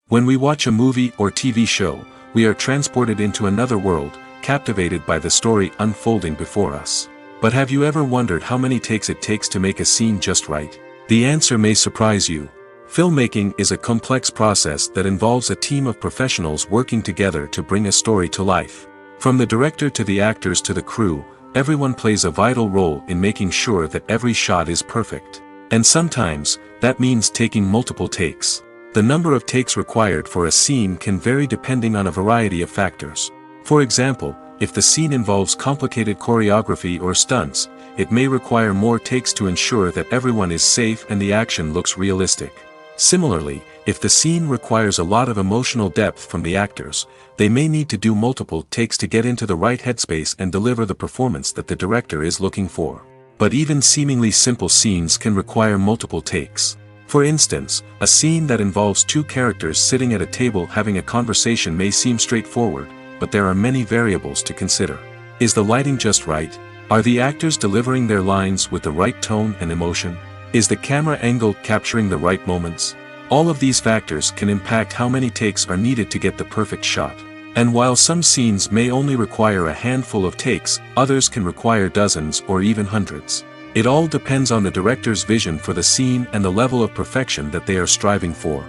When we watch a movie or TV show, we are transported into another world, captivated by the story unfolding before us. But have you ever wondered how many takes it takes to make a scene just right? The answer may surprise you. Filmmaking is a complex process that involves a team of professionals working together to bring a story to life. From the director to the actors to the crew, everyone plays a vital role in making sure that every shot is perfect. And sometimes, that means taking multiple takes. The number of takes required for a scene can vary depending on a variety of factors. For example, if the scene involves complicated choreography or stunts, it may require more takes to ensure that everyone is safe and the action looks realistic. Similarly, if the scene requires a lot of emotional depth from the actors, they may need to do multiple takes to get into the right headspace and deliver the performance that the director is looking for. But even seemingly simple scenes can require multiple takes. For instance, a scene that involves two characters sitting at a table having a conversation may seem straightforward, but there are many variables to consider. Is the lighting just right? Are the actors delivering their lines with the right tone and emotion? Is the camera angle capturing the right moments? All of these factors can impact how many takes are needed to get the perfect shot. And while some scenes may only require a handful of takes, others can require dozens or even hundreds. It all depends on the director's vision for the scene and the level of perfection that they are striving for.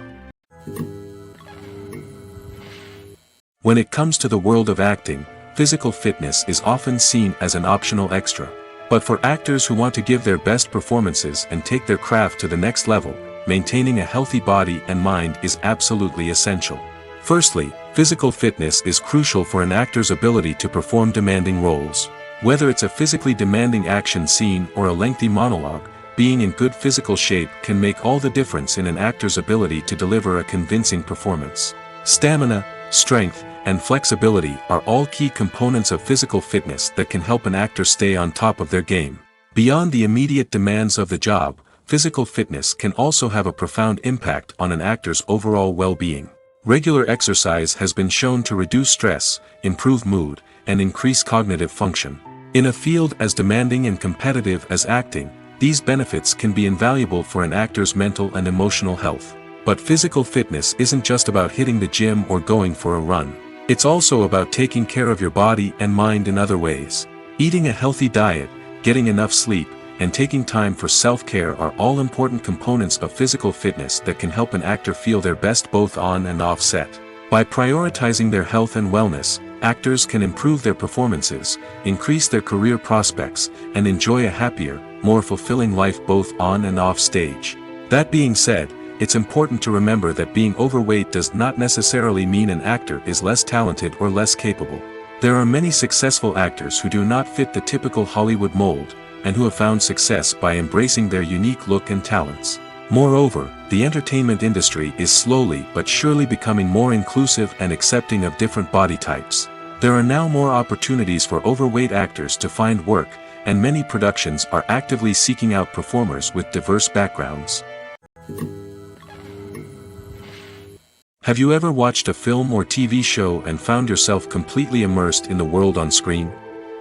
When it comes to the world of acting, physical fitness is often seen as an optional extra. But for actors who want to give their best performances and take their craft to the next level, maintaining a healthy body and mind is absolutely essential. Firstly, physical fitness is crucial for an actor's ability to perform demanding roles. Whether it's a physically demanding action scene or a lengthy monologue, being in good physical shape can make all the difference in an actor's ability to deliver a convincing performance. Stamina, strength, and flexibility are all key components of physical fitness that can help an actor stay on top of their game. Beyond the immediate demands of the job, physical fitness can also have a profound impact on an actor's overall well-being. Regular exercise has been shown to reduce stress, improve mood, and increase cognitive function. In a field as demanding and competitive as acting, these benefits can be invaluable for an actor's mental and emotional health. But physical fitness isn't just about hitting the gym or going for a run. It's also about taking care of your body and mind in other ways. Eating a healthy diet, getting enough sleep, and taking time for self-care are all important components of physical fitness that can help an actor feel their best both on and off set. By prioritizing their health and wellness, actors can improve their performances, increase their career prospects, and enjoy a happier, more fulfilling life both on and off stage. That being said, it's important to remember that being overweight does not necessarily mean an actor is less talented or less capable. There are many successful actors who do not fit the typical Hollywood mold, and who have found success by embracing their unique look and talents. Moreover, the entertainment industry is slowly but surely becoming more inclusive and accepting of different body types. There are now more opportunities for overweight actors to find work, and many productions are actively seeking out performers with diverse backgrounds. Have you ever watched a film or TV show and found yourself completely immersed in the world on screen?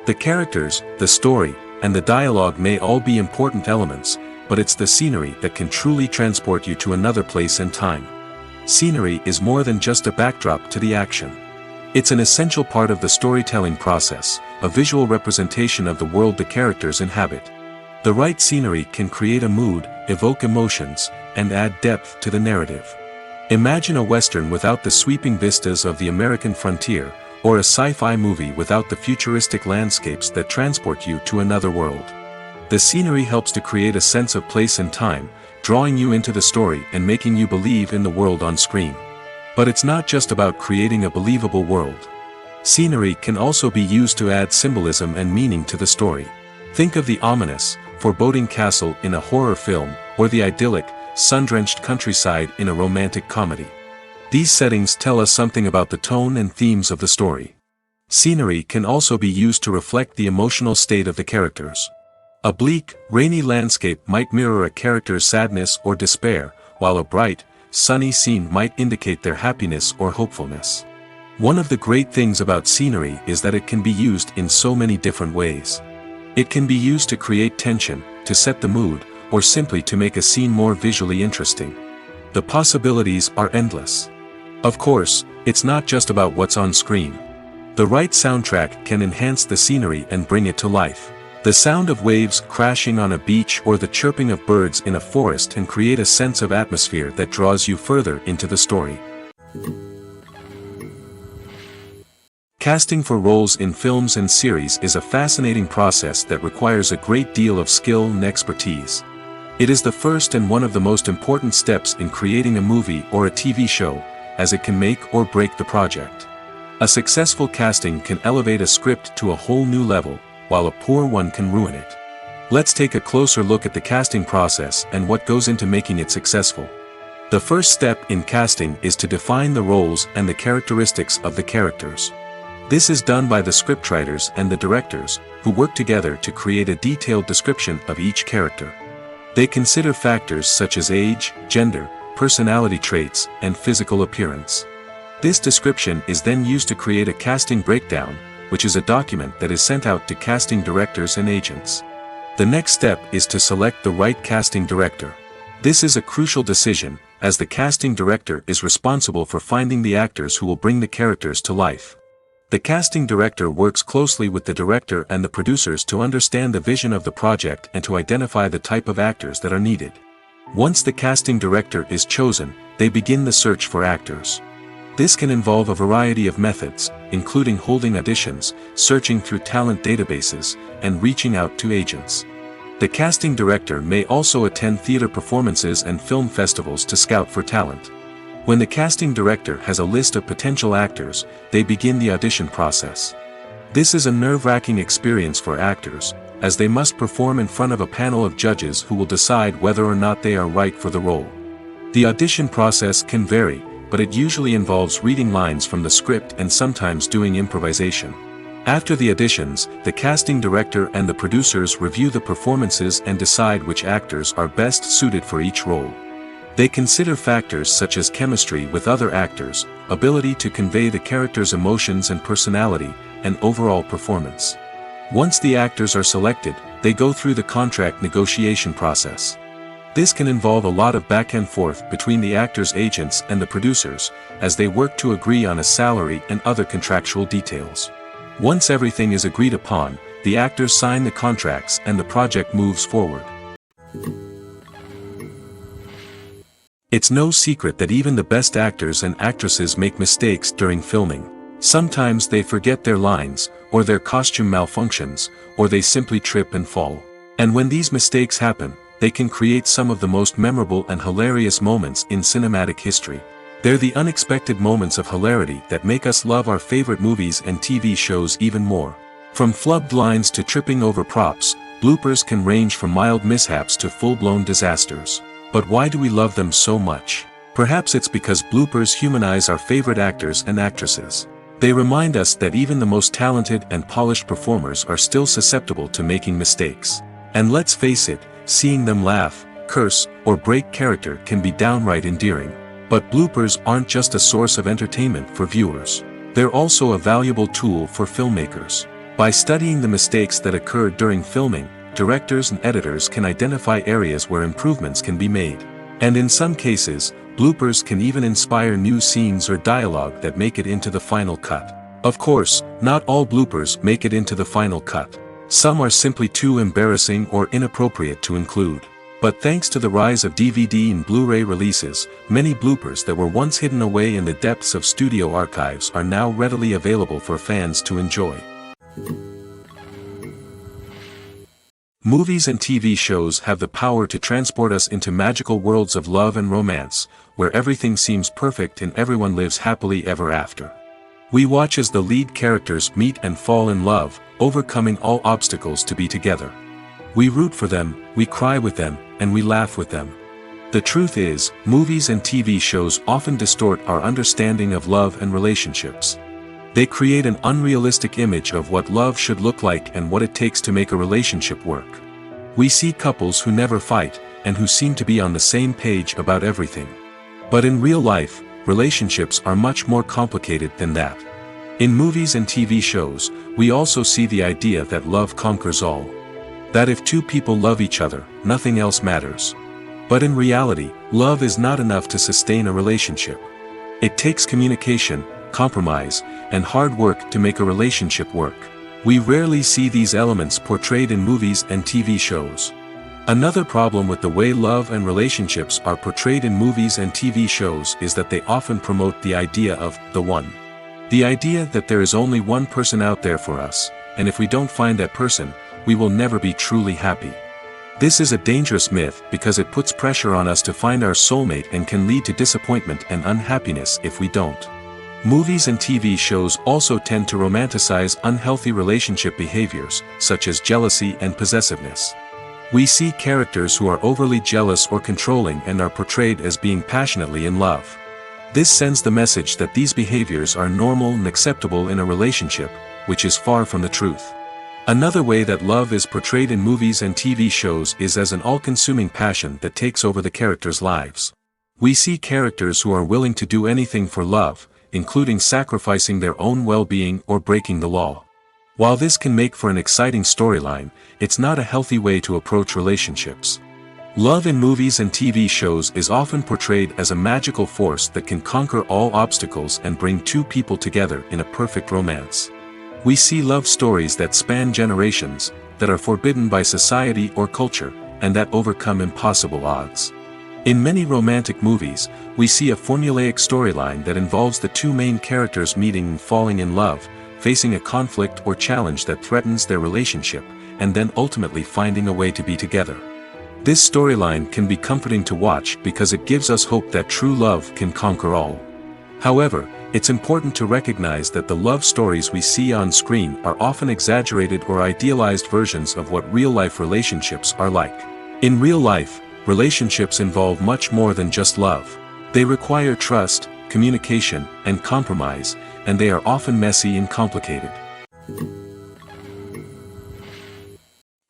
The characters, the story, and the dialogue may all be important elements, but it's the scenery that can truly transport you to another place and time. Scenery is more than just a backdrop to the action. It's an essential part of the storytelling process, a visual representation of the world the characters inhabit. The right scenery can create a mood, evoke emotions, and add depth to the narrative. Imagine a Western without the sweeping vistas of the American frontier, or a sci-fi movie without the futuristic landscapes that transport you to another world. The scenery helps to create a sense of place and time, drawing you into the story and making you believe in the world on screen. But it's not just about creating a believable world. Scenery can also be used to add symbolism and meaning to the story. Think of the ominous, foreboding castle in a horror film, or the idyllic, sun-drenched countryside in a romantic comedy. These settings tell us something about the tone and themes of the story. Scenery can also be used to reflect the emotional state of the characters. A bleak, rainy landscape might mirror a character's sadness or despair, while a bright, sunny scene might indicate their happiness or hopefulness. One of the great things about scenery is that it can be used in so many different ways. It can be used to create tension, to set the mood, or simply to make a scene more visually interesting. The possibilities are endless. Of course, it's not just about what's on screen. The right soundtrack can enhance the scenery and bring it to life. The sound of waves crashing on a beach or the chirping of birds in a forest can create a sense of atmosphere that draws you further into the story. Casting for roles in films and series is a fascinating process that requires a great deal of skill and expertise. It is the first and one of the most important steps in creating a movie or a TV show, as it can make or break the project. A successful casting can elevate a script to a whole new level, while a poor one can ruin it. Let's take a closer look at the casting process and what goes into making it successful. The first step in casting is to define the roles and the characteristics of the characters. This is done by the scriptwriters and the directors, who work together to create a detailed description of each character. They consider factors such as age, gender, personality traits, and physical appearance. This description is then used to create a casting breakdown, which is a document that is sent out to casting directors and agents. The next step is to select the right casting director. This is a crucial decision, as the casting director is responsible for finding the actors who will bring the characters to life. The casting director works closely with the director and the producers to understand the vision of the project and to identify the type of actors that are needed. Once the casting director is chosen, they begin the search for actors. This can involve a variety of methods, including holding auditions, searching through talent databases, and reaching out to agents. The casting director may also attend theater performances and film festivals to scout for talent. When the casting director has a list of potential actors, they begin the audition process. This is a nerve-wracking experience for actors, as they must perform in front of a panel of judges who will decide whether or not they are right for the role. The audition process can vary, but it usually involves reading lines from the script and sometimes doing improvisation. After the auditions, the casting director and the producers review the performances and decide which actors are best suited for each role. They consider factors such as chemistry with other actors, ability to convey the character's emotions and personality, and overall performance. Once the actors are selected, they go through the contract negotiation process. This can involve a lot of back and forth between the actors' agents and the producers, as they work to agree on a salary and other contractual details. Once everything is agreed upon, the actors sign the contracts and the project moves forward. It's no secret that even the best actors and actresses make mistakes during filming. Sometimes they forget their lines, or their costume malfunctions, or they simply trip and fall. And when these mistakes happen, they can create some of the most memorable and hilarious moments in cinematic history. They're the unexpected moments of hilarity that make us love our favorite movies and TV shows even more. From flubbed lines to tripping over props, bloopers can range from mild mishaps to full-blown disasters. But why do we love them so much? Perhaps it's because bloopers humanize our favorite actors and actresses. They remind us that even the most talented and polished performers are still susceptible to making mistakes. And let's face it, seeing them laugh, curse, or break character can be downright endearing. But bloopers aren't just a source of entertainment for viewers. They're also a valuable tool for filmmakers. By studying the mistakes that occurred during filming, directors and editors can identify areas where improvements can be made. And in some cases, bloopers can even inspire new scenes or dialogue that make it into the final cut. Of course, not all bloopers make it into the final cut. Some are simply too embarrassing or inappropriate to include. But thanks to the rise of DVD and Blu-ray releases, many bloopers that were once hidden away in the depths of studio archives are now readily available for fans to enjoy. Movies and TV shows have the power to transport us into magical worlds of love and romance, where everything seems perfect and everyone lives happily ever after. We watch as the lead characters meet and fall in love, overcoming all obstacles to be together. We root for them, we cry with them, and we laugh with them. The truth is, movies and TV shows often distort our understanding of love and relationships. They create an unrealistic image of what love should look like and what it takes to make a relationship work. We see couples who never fight, and who seem to be on the same page about everything. But in real life, relationships are much more complicated than that. In movies and TV shows, we also see the idea that love conquers all. That if two people love each other, nothing else matters. But in reality, love is not enough to sustain a relationship. It takes communication, compromise, and hard work to make a relationship work. We rarely see these elements portrayed in movies and TV shows. Another problem with the way love and relationships are portrayed in movies and TV shows is that they often promote the idea of the one. The idea that there is only one person out there for us, and if we don't find that person, we will never be truly happy. This is a dangerous myth because it puts pressure on us to find our soulmate and can lead to disappointment and unhappiness if we don't. Movies and TV shows also tend to romanticize unhealthy relationship behaviors, such as jealousy and possessiveness. We see characters who are overly jealous or controlling and are portrayed as being passionately in love. This sends the message that these behaviors are normal and acceptable in a relationship, which is far from the truth. Another way that love is portrayed in movies and TV shows is as an all-consuming passion that takes over the characters' lives. We see characters who are willing to do anything for love, including sacrificing their own well-being or breaking the law. While this can make for an exciting storyline, it's not a healthy way to approach relationships. Love in movies and TV shows is often portrayed as a magical force that can conquer all obstacles and bring two people together in a perfect romance. We see love stories that span generations, that are forbidden by society or culture, and that overcome impossible odds. In many romantic movies, we see a formulaic storyline that involves the two main characters meeting and falling in love, facing a conflict or challenge that threatens their relationship, and then ultimately finding a way to be together. This storyline can be comforting to watch because it gives us hope that true love can conquer all. However, it's important to recognize that the love stories we see on screen are often exaggerated or idealized versions of what real-life relationships are like. In real life, relationships involve much more than just love. They require trust, communication, and compromise, and they are often messy and complicated.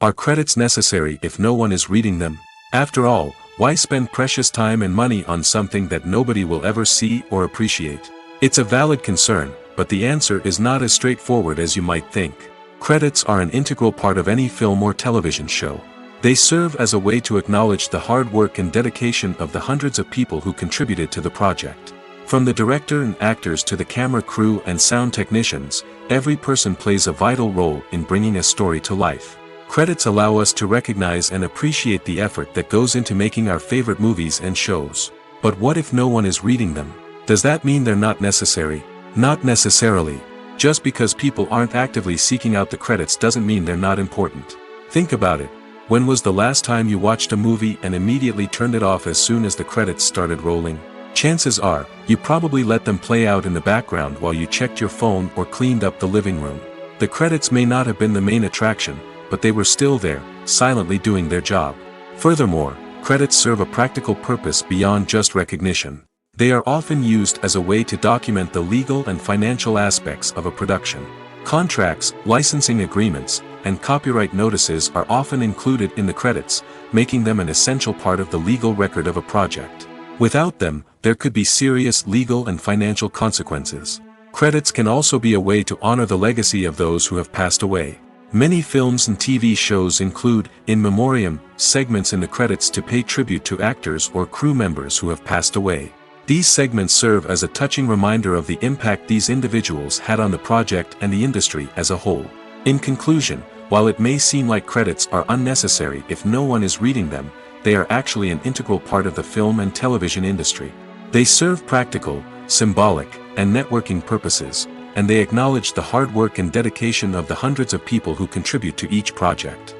Are credits necessary if no one is reading them? After all, Why spend precious time and money on something that nobody will ever see or appreciate? It's a valid concern, but the answer is not as straightforward as you might think. Credits are an integral part of any film or television show. They serve as a way to acknowledge the hard work and dedication of the hundreds of people who contributed to the project. From the director and actors to the camera crew and sound technicians, every person plays a vital role in bringing a story to life. Credits allow us to recognize and appreciate the effort that goes into making our favorite movies and shows. But what if no one is reading them? Does that mean they're not necessary? Not necessarily. Just because people aren't actively seeking out the credits doesn't mean they're not important. Think about it. When was the last time you watched a movie and immediately turned it off as soon as the credits started rolling? Chances are, you probably let them play out in the background while you checked your phone or cleaned up the living room. The credits may not have been the main attraction, but they were still there, silently doing their job. Furthermore, credits serve a practical purpose beyond just recognition. They are often used as a way to document the legal and financial aspects of a production. Contracts, licensing agreements, and copyright notices are often included in the credits, making them an essential part of the legal record of a project. Without them, there could be serious legal and financial consequences. Credits can also be a way to honor the legacy of those who have passed away. Many films and TV shows include, in memoriam, segments in the credits to pay tribute to actors or crew members who have passed away. These segments serve as a touching reminder of the impact these individuals had on the project and the industry as a whole. In conclusion, while it may seem like credits are unnecessary if no one is reading them, they are actually an integral part of the film and television industry. They serve practical, symbolic, and networking purposes, and they acknowledge the hard work and dedication of the hundreds of people who contribute to each project.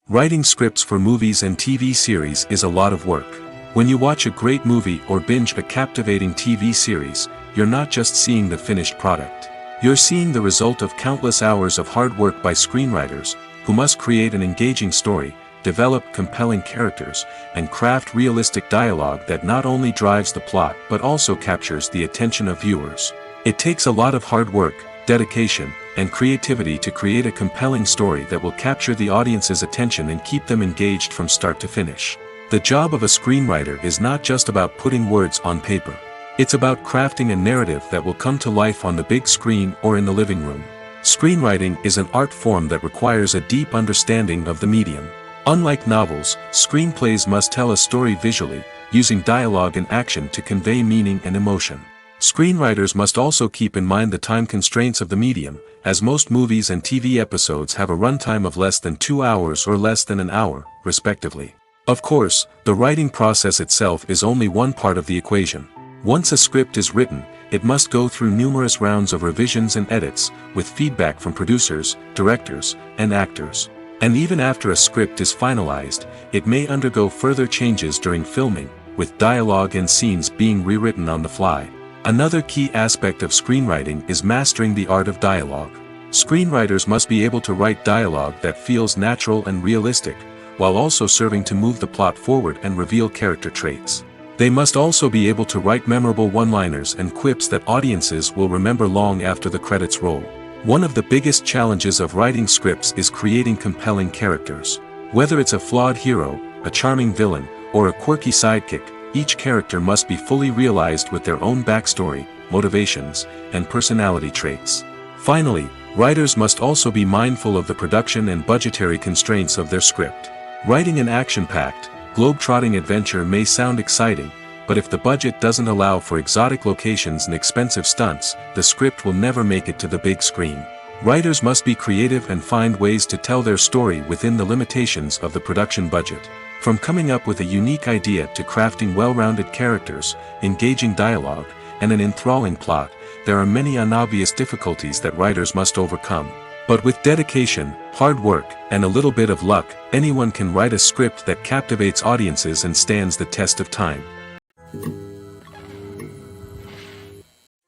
Writing scripts for movies and TV series is a lot of work. When you watch a great movie or binge a captivating TV series, you're not just seeing the finished product. You're seeing the result of countless hours of hard work by screenwriters, who must create an engaging story, develop compelling characters, and craft realistic dialogue that not only drives the plot but also captures the attention of viewers. It takes a lot of hard work, dedication, and creativity to create a compelling story that will capture the audience's attention and keep them engaged from start to finish. The job of a screenwriter is not just about putting words on paper. It's about crafting a narrative that will come to life on the big screen or in the living room. Screenwriting is an art form that requires a deep understanding of the medium. Unlike novels, screenplays must tell a story visually, using dialogue and action to convey meaning and emotion. Screenwriters must also keep in mind the time constraints of the medium, as most movies and TV episodes have a runtime of less than 2 hours or less than an hour, respectively. Of course, the writing process itself is only one part of the equation. Once a script is written, it must go through numerous rounds of revisions and edits, with feedback from producers, directors, and actors. And even after a script is finalized, it may undergo further changes during filming, with dialogue and scenes being rewritten on the fly. Another key aspect of screenwriting is mastering the art of dialogue. Screenwriters must be able to write dialogue that feels natural and realistic, while also serving to move the plot forward and reveal character traits. They must also be able to write memorable one-liners and quips that audiences will remember long after the credits roll. One of the biggest challenges of writing scripts is creating compelling characters. Whether it's a flawed hero, a charming villain, or a quirky sidekick, each character must be fully realized with their own backstory, motivations, and personality traits. Finally, writers must also be mindful of the production and budgetary constraints of their script. Writing an action-packed, globe-trotting adventure may sound exciting, but if the budget doesn't allow for exotic locations and expensive stunts, the script will never make it to the big screen. Writers must be creative and find ways to tell their story within the limitations of the production budget. From coming up with a unique idea to crafting well-rounded characters, engaging dialogue, and an enthralling plot, there are many unobvious difficulties that writers must overcome. But with dedication, hard work, and a little bit of luck, anyone can write a script that captivates audiences and stands the test of time.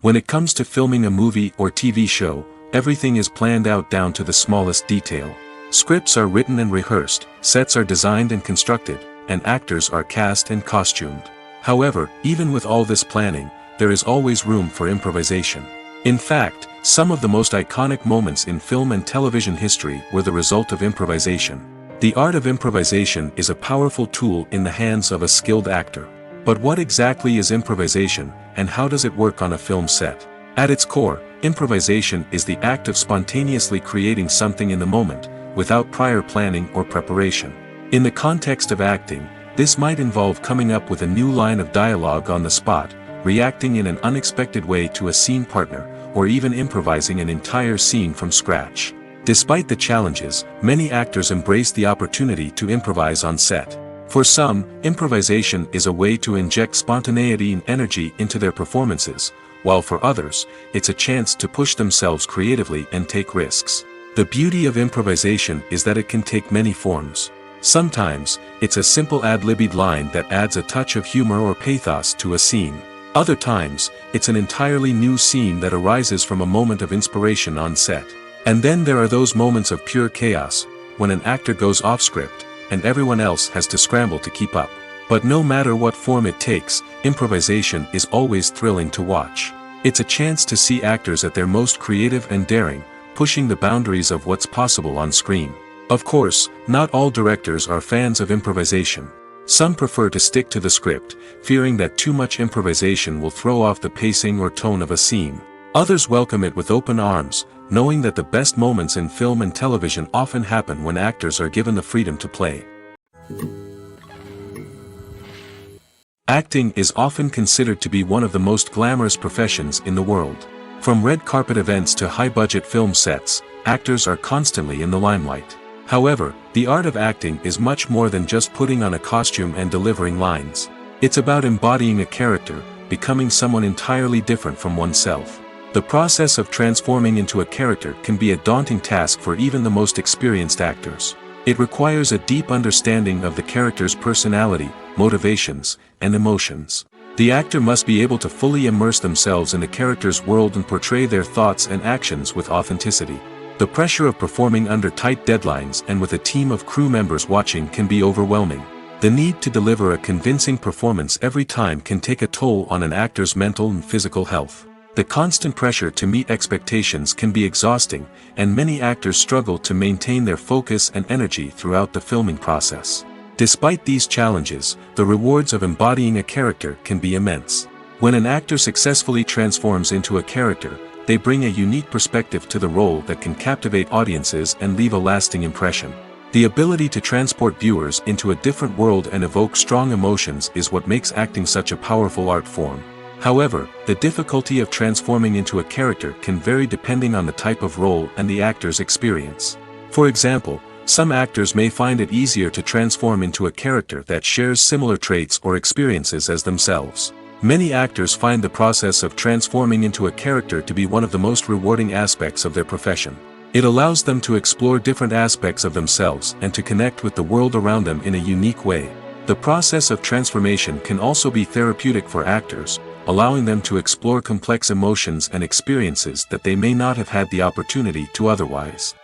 When it comes to filming a movie or TV show, everything is planned out down to the smallest detail. Scripts are written and rehearsed, sets are designed and constructed, and actors are cast and costumed. However, even with all this planning, there is always room for improvisation. In fact, some of the most iconic moments in film and television history were the result of improvisation. The art of improvisation is a powerful tool in the hands of a skilled actor. But what exactly is improvisation, and how does it work on a film set? At its core, improvisation is the act of spontaneously creating something in the moment, without prior planning or preparation. In the context of acting, this might involve coming up with a new line of dialogue on the spot, reacting in an unexpected way to a scene partner, or even improvising an entire scene from scratch. Despite the challenges, many actors embrace the opportunity to improvise on set. For some, improvisation is a way to inject spontaneity and energy into their performances, while for others, it's a chance to push themselves creatively and take risks. The beauty of improvisation is that it can take many forms. Sometimes, it's a simple ad-libbed line that adds a touch of humor or pathos to a scene. Other times, it's an entirely new scene that arises from a moment of inspiration on set. And then there are those moments of pure chaos, when an actor goes off script, and everyone else has to scramble to keep up. But no matter what form it takes, improvisation is always thrilling to watch. It's a chance to see actors at their most creative and daring, pushing the boundaries of what's possible on screen. Of course, not all directors are fans of improvisation. Some prefer to stick to the script, fearing that too much improvisation will throw off the pacing or tone of a scene. Others welcome it with open arms, knowing that the best moments in film and television often happen when actors are given the freedom to play. Acting is often considered to be one of the most glamorous professions in the world. From red carpet events to high-budget film sets, actors are constantly in the limelight. However, the art of acting is much more than just putting on a costume and delivering lines. It's about embodying a character, becoming someone entirely different from oneself. The process of transforming into a character can be a daunting task for even the most experienced actors. It requires a deep understanding of the character's personality, motivations, and emotions. The actor must be able to fully immerse themselves in the character's world and portray their thoughts and actions with authenticity. The pressure of performing under tight deadlines and with a team of crew members watching can be overwhelming. The need to deliver a convincing performance every time can take a toll on an actor's mental and physical health. The constant pressure to meet expectations can be exhausting, and many actors struggle to maintain their focus and energy throughout the filming process. Despite these challenges, the rewards of embodying a character can be immense. When an actor successfully transforms into a character, they bring a unique perspective to the role that can captivate audiences and leave a lasting impression. The ability to transport viewers into a different world and evoke strong emotions is what makes acting such a powerful art form. However, the difficulty of transforming into a character can vary depending on the type of role and the actor's experience. For example, some actors may find it easier to transform into a character that shares similar traits or experiences as themselves. Many actors find the process of transforming into a character to be one of the most rewarding aspects of their profession. It allows them to explore different aspects of themselves and to connect with the world around them in a unique way. The process of transformation can also be therapeutic for actors, allowing them to explore complex emotions and experiences that they may not have had the opportunity to otherwise.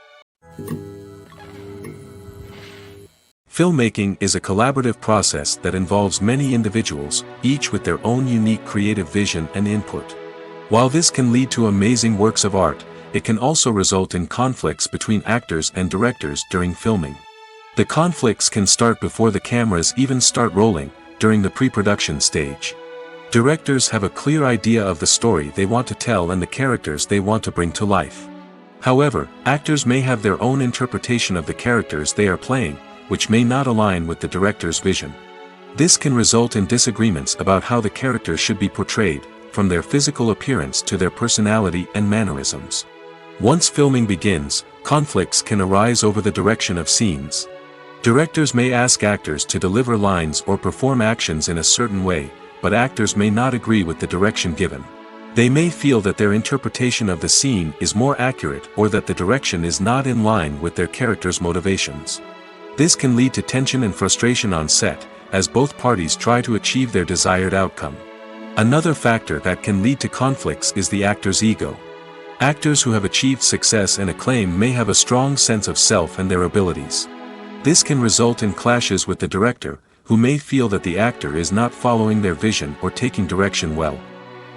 Filmmaking is a collaborative process that involves many individuals, each with their own unique creative vision and input. While this can lead to amazing works of art, it can also result in conflicts between actors and directors during filming. The conflicts can start before the cameras even start rolling, during the pre-production stage. Directors have a clear idea of the story they want to tell and the characters they want to bring to life. However, actors may have their own interpretation of the characters they are playing, which may not align with the director's vision. This can result in disagreements about how the characters should be portrayed, from their physical appearance to their personality and mannerisms. Once filming begins, conflicts can arise over the direction of scenes. Directors may ask actors to deliver lines or perform actions in a certain way, but actors may not agree with the direction given. They may feel that their interpretation of the scene is more accurate or that the direction is not in line with their character's motivations. This can lead to tension and frustration on set, as both parties try to achieve their desired outcome. Another factor that can lead to conflicts is the actor's ego. Actors who have achieved success and acclaim may have a strong sense of self and their abilities. This can result in clashes with the director, who may feel that the actor is not following their vision or taking direction well.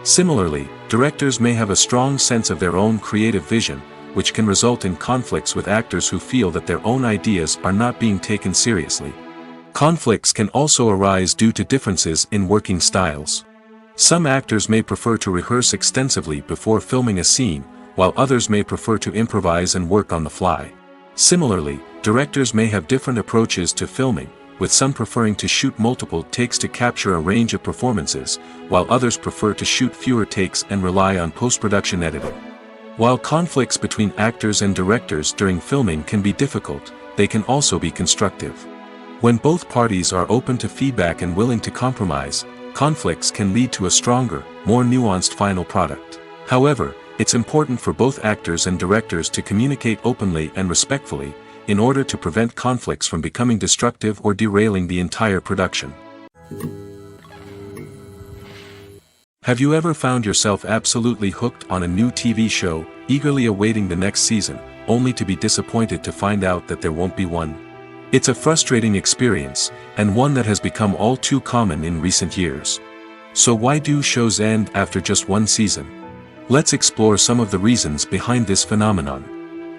Similarly, directors may have a strong sense of their own creative vision, which can result in conflicts with actors who feel that their own ideas are not being taken seriously. Conflicts can also arise due to differences in working styles. Some actors may prefer to rehearse extensively before filming a scene, while others may prefer to improvise and work on the fly. Similarly, directors may have different approaches to filming, with some preferring to shoot multiple takes to capture a range of performances, while others prefer to shoot fewer takes and rely on post-production editing. While conflicts between actors and directors during filming can be difficult, they can also be constructive. When both parties are open to feedback and willing to compromise, conflicts can lead to a stronger, more nuanced final product. However, it's important for both actors and directors to communicate openly and respectfully, in order to prevent conflicts from becoming destructive or derailing the entire production. Have you ever found yourself absolutely hooked on a new TV show, eagerly awaiting the next season, only to be disappointed to find out that there won't be one? It's a frustrating experience, and one that has become all too common in recent years. So why do shows end after just one season? Let's explore some of the reasons behind this phenomenon.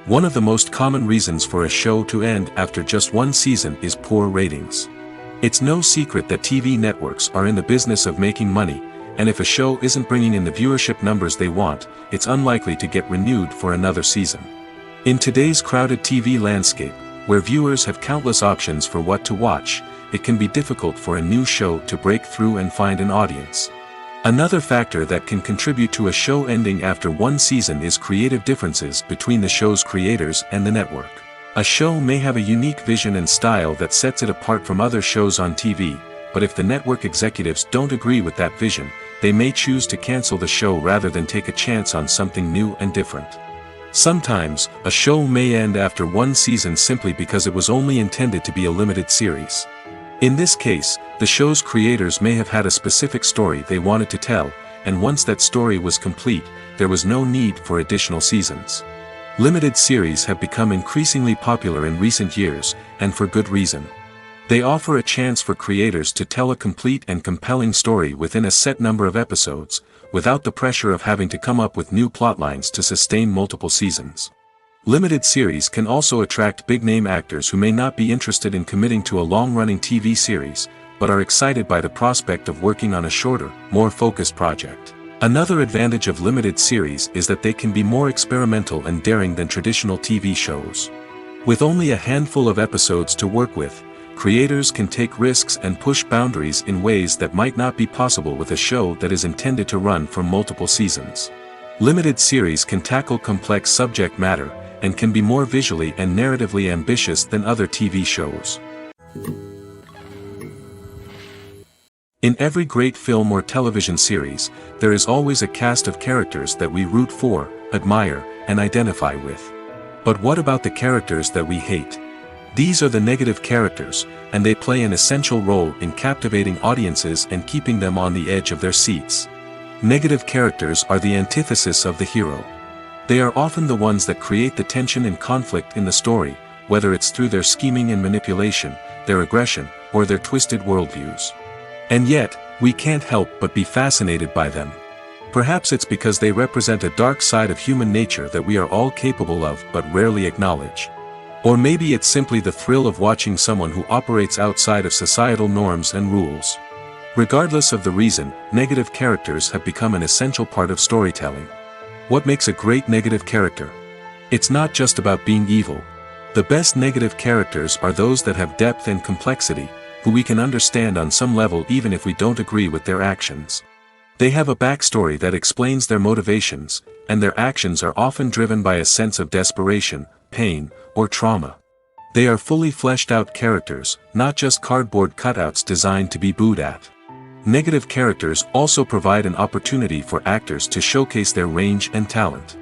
One of the most common reasons for a show to end after just one season is poor ratings. It's no secret that TV networks are in the business of making money, and if a show isn't bringing in the viewership numbers they want, it's unlikely to get renewed for another season. In today's crowded TV landscape, where viewers have countless options for what to watch, it can be difficult for a new show to break through and find an audience. Another factor that can contribute to a show ending after one season is creative differences between the show's creators and the network. A show may have a unique vision and style that sets it apart from other shows on TV, but if the network executives don't agree with that vision, they may choose to cancel the show rather than take a chance on something new and different. Sometimes, a show may end after one season simply because it was only intended to be a limited series. In this case, the show's creators may have had a specific story they wanted to tell, and once that story was complete, there was no need for additional seasons. Limited series have become increasingly popular in recent years, and for good reason. They offer a chance for creators to tell a complete and compelling story within a set number of episodes, without the pressure of having to come up with new plotlines to sustain multiple seasons. Limited series can also attract big-name actors who may not be interested in committing to a long-running TV series, but are excited by the prospect of working on a shorter, more focused project. Another advantage of limited series is that they can be more experimental and daring than traditional TV shows. With only a handful of episodes to work with, creators can take risks and push boundaries in ways that might not be possible with a show that is intended to run for multiple seasons. Limited series can tackle complex subject matter, and can be more visually and narratively ambitious than other TV shows. In every great film or television series, there is always a cast of characters that we root for, admire, and identify with. But what about the characters that we hate? These are the negative characters, and they play an essential role in captivating audiences and keeping them on the edge of their seats. Negative characters are the antithesis of the hero. They are often the ones that create the tension and conflict in the story, whether it's through their scheming and manipulation, their aggression, or their twisted worldviews. And yet, we can't help but be fascinated by them. Perhaps it's because they represent a dark side of human nature that we are all capable of but rarely acknowledge. Or maybe it's simply the thrill of watching someone who operates outside of societal norms and rules. Regardless of the reason, negative characters have become an essential part of storytelling. What makes a great negative character? It's not just about being evil. The best negative characters are those that have depth and complexity, who we can understand on some level even if we don't agree with their actions. They have a backstory that explains their motivations, and their actions are often driven by a sense of desperation, pain, or trauma. They are fully fleshed out characters, not just cardboard cutouts designed to be booed at. Negative characters also provide an opportunity for actors to showcase their range and talent.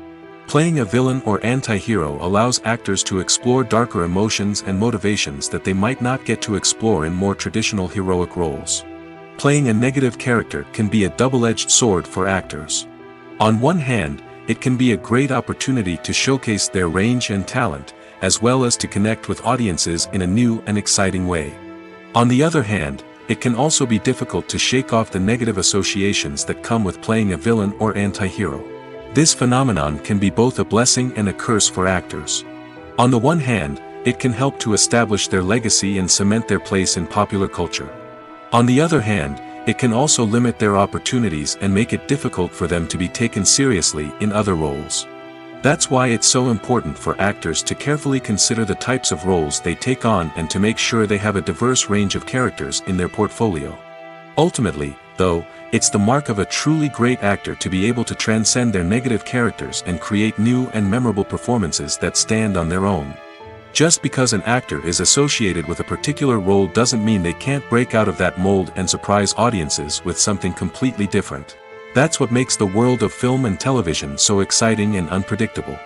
Playing a villain or anti-hero allows actors to explore darker emotions and motivations that they might not get to explore in more traditional heroic roles. Playing a negative character can be a double-edged sword for actors. On one hand, it can be a great opportunity to showcase their range and talent, as well as to connect with audiences in a new and exciting way. On the other hand, it can also be difficult to shake off the negative associations that come with playing a villain or anti-hero. This phenomenon can be both a blessing and a curse for actors. On the one hand, it can help to establish their legacy and cement their place in popular culture. On the other hand, it can also limit their opportunities and make it difficult for them to be taken seriously in other roles. That's why it's so important for actors to carefully consider the types of roles they take on and to make sure they have a diverse range of characters in their portfolio. Ultimately, though, it's the mark of a truly great actor to be able to transcend their negative characters and create new and memorable performances that stand on their own. Just because an actor is associated with a particular role doesn't mean they can't break out of that mold and surprise audiences with something completely different. That's what makes the world of film and television so exciting and unpredictable.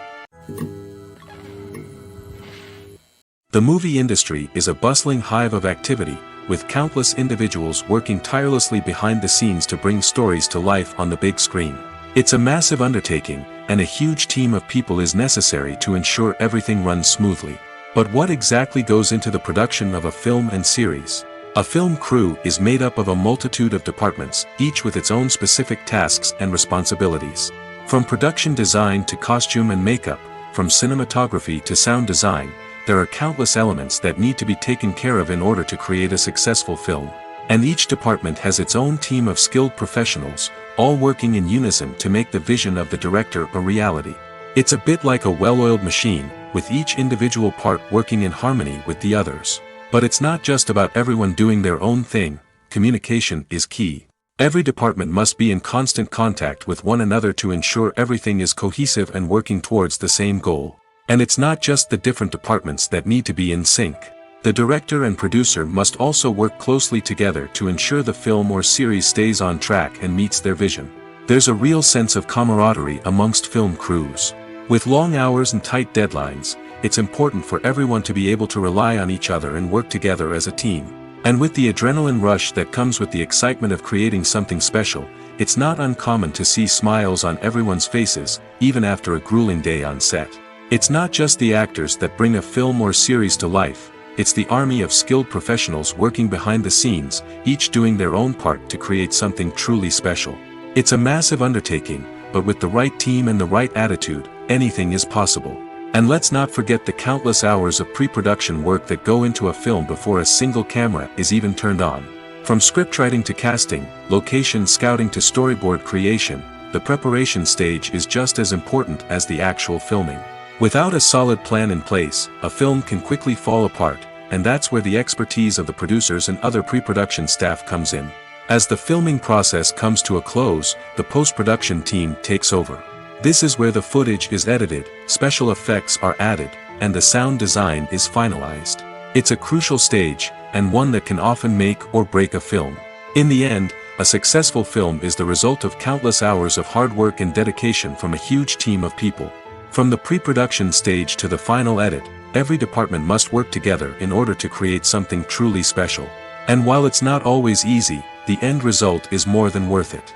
The movie industry is a bustling hive of activity, with countless individuals working tirelessly behind the scenes to bring stories to life on the big screen. It's a massive undertaking, and a huge team of people is necessary to ensure everything runs smoothly. But what exactly goes into the production of a film and series? A film crew is made up of a multitude of departments, each with its own specific tasks and responsibilities. From production design to costume and makeup, from cinematography to sound design, there are countless elements that need to be taken care of in order to create a successful film. And each department has its own team of skilled professionals, all working in unison to make the vision of the director a reality. It's a bit like a well-oiled machine, with each individual part working in harmony with the others. But it's not just about everyone doing their own thing. Communication is key. Every department must be in constant contact with one another to ensure everything is cohesive and working towards the same goal. And it's not just the different departments that need to be in sync. The director and producer must also work closely together to ensure the film or series stays on track and meets their vision. There's a real sense of camaraderie amongst film crews. With long hours and tight deadlines, it's important for everyone to be able to rely on each other and work together as a team. And with the adrenaline rush that comes with the excitement of creating something special, it's not uncommon to see smiles on everyone's faces, even after a grueling day on set. It's not just the actors that bring a film or series to life, it's the army of skilled professionals working behind the scenes, each doing their own part to create something truly special. It's a massive undertaking, but with the right team and the right attitude, anything is possible. And let's not forget the countless hours of pre-production work that go into a film before a single camera is even turned on. From scriptwriting to casting, location scouting to storyboard creation, the preparation stage is just as important as the actual filming. Without a solid plan in place, a film can quickly fall apart, and that's where the expertise of the producers and other pre-production staff comes in. As the filming process comes to a close, the post-production team takes over. This is where the footage is edited, special effects are added, and the sound design is finalized. It's a crucial stage, and one that can often make or break a film. In the end, a successful film is the result of countless hours of hard work and dedication from a huge team of people. From the pre-production stage to the final edit, every department must work together in order to create something truly special. And while it's not always easy, the end result is more than worth it.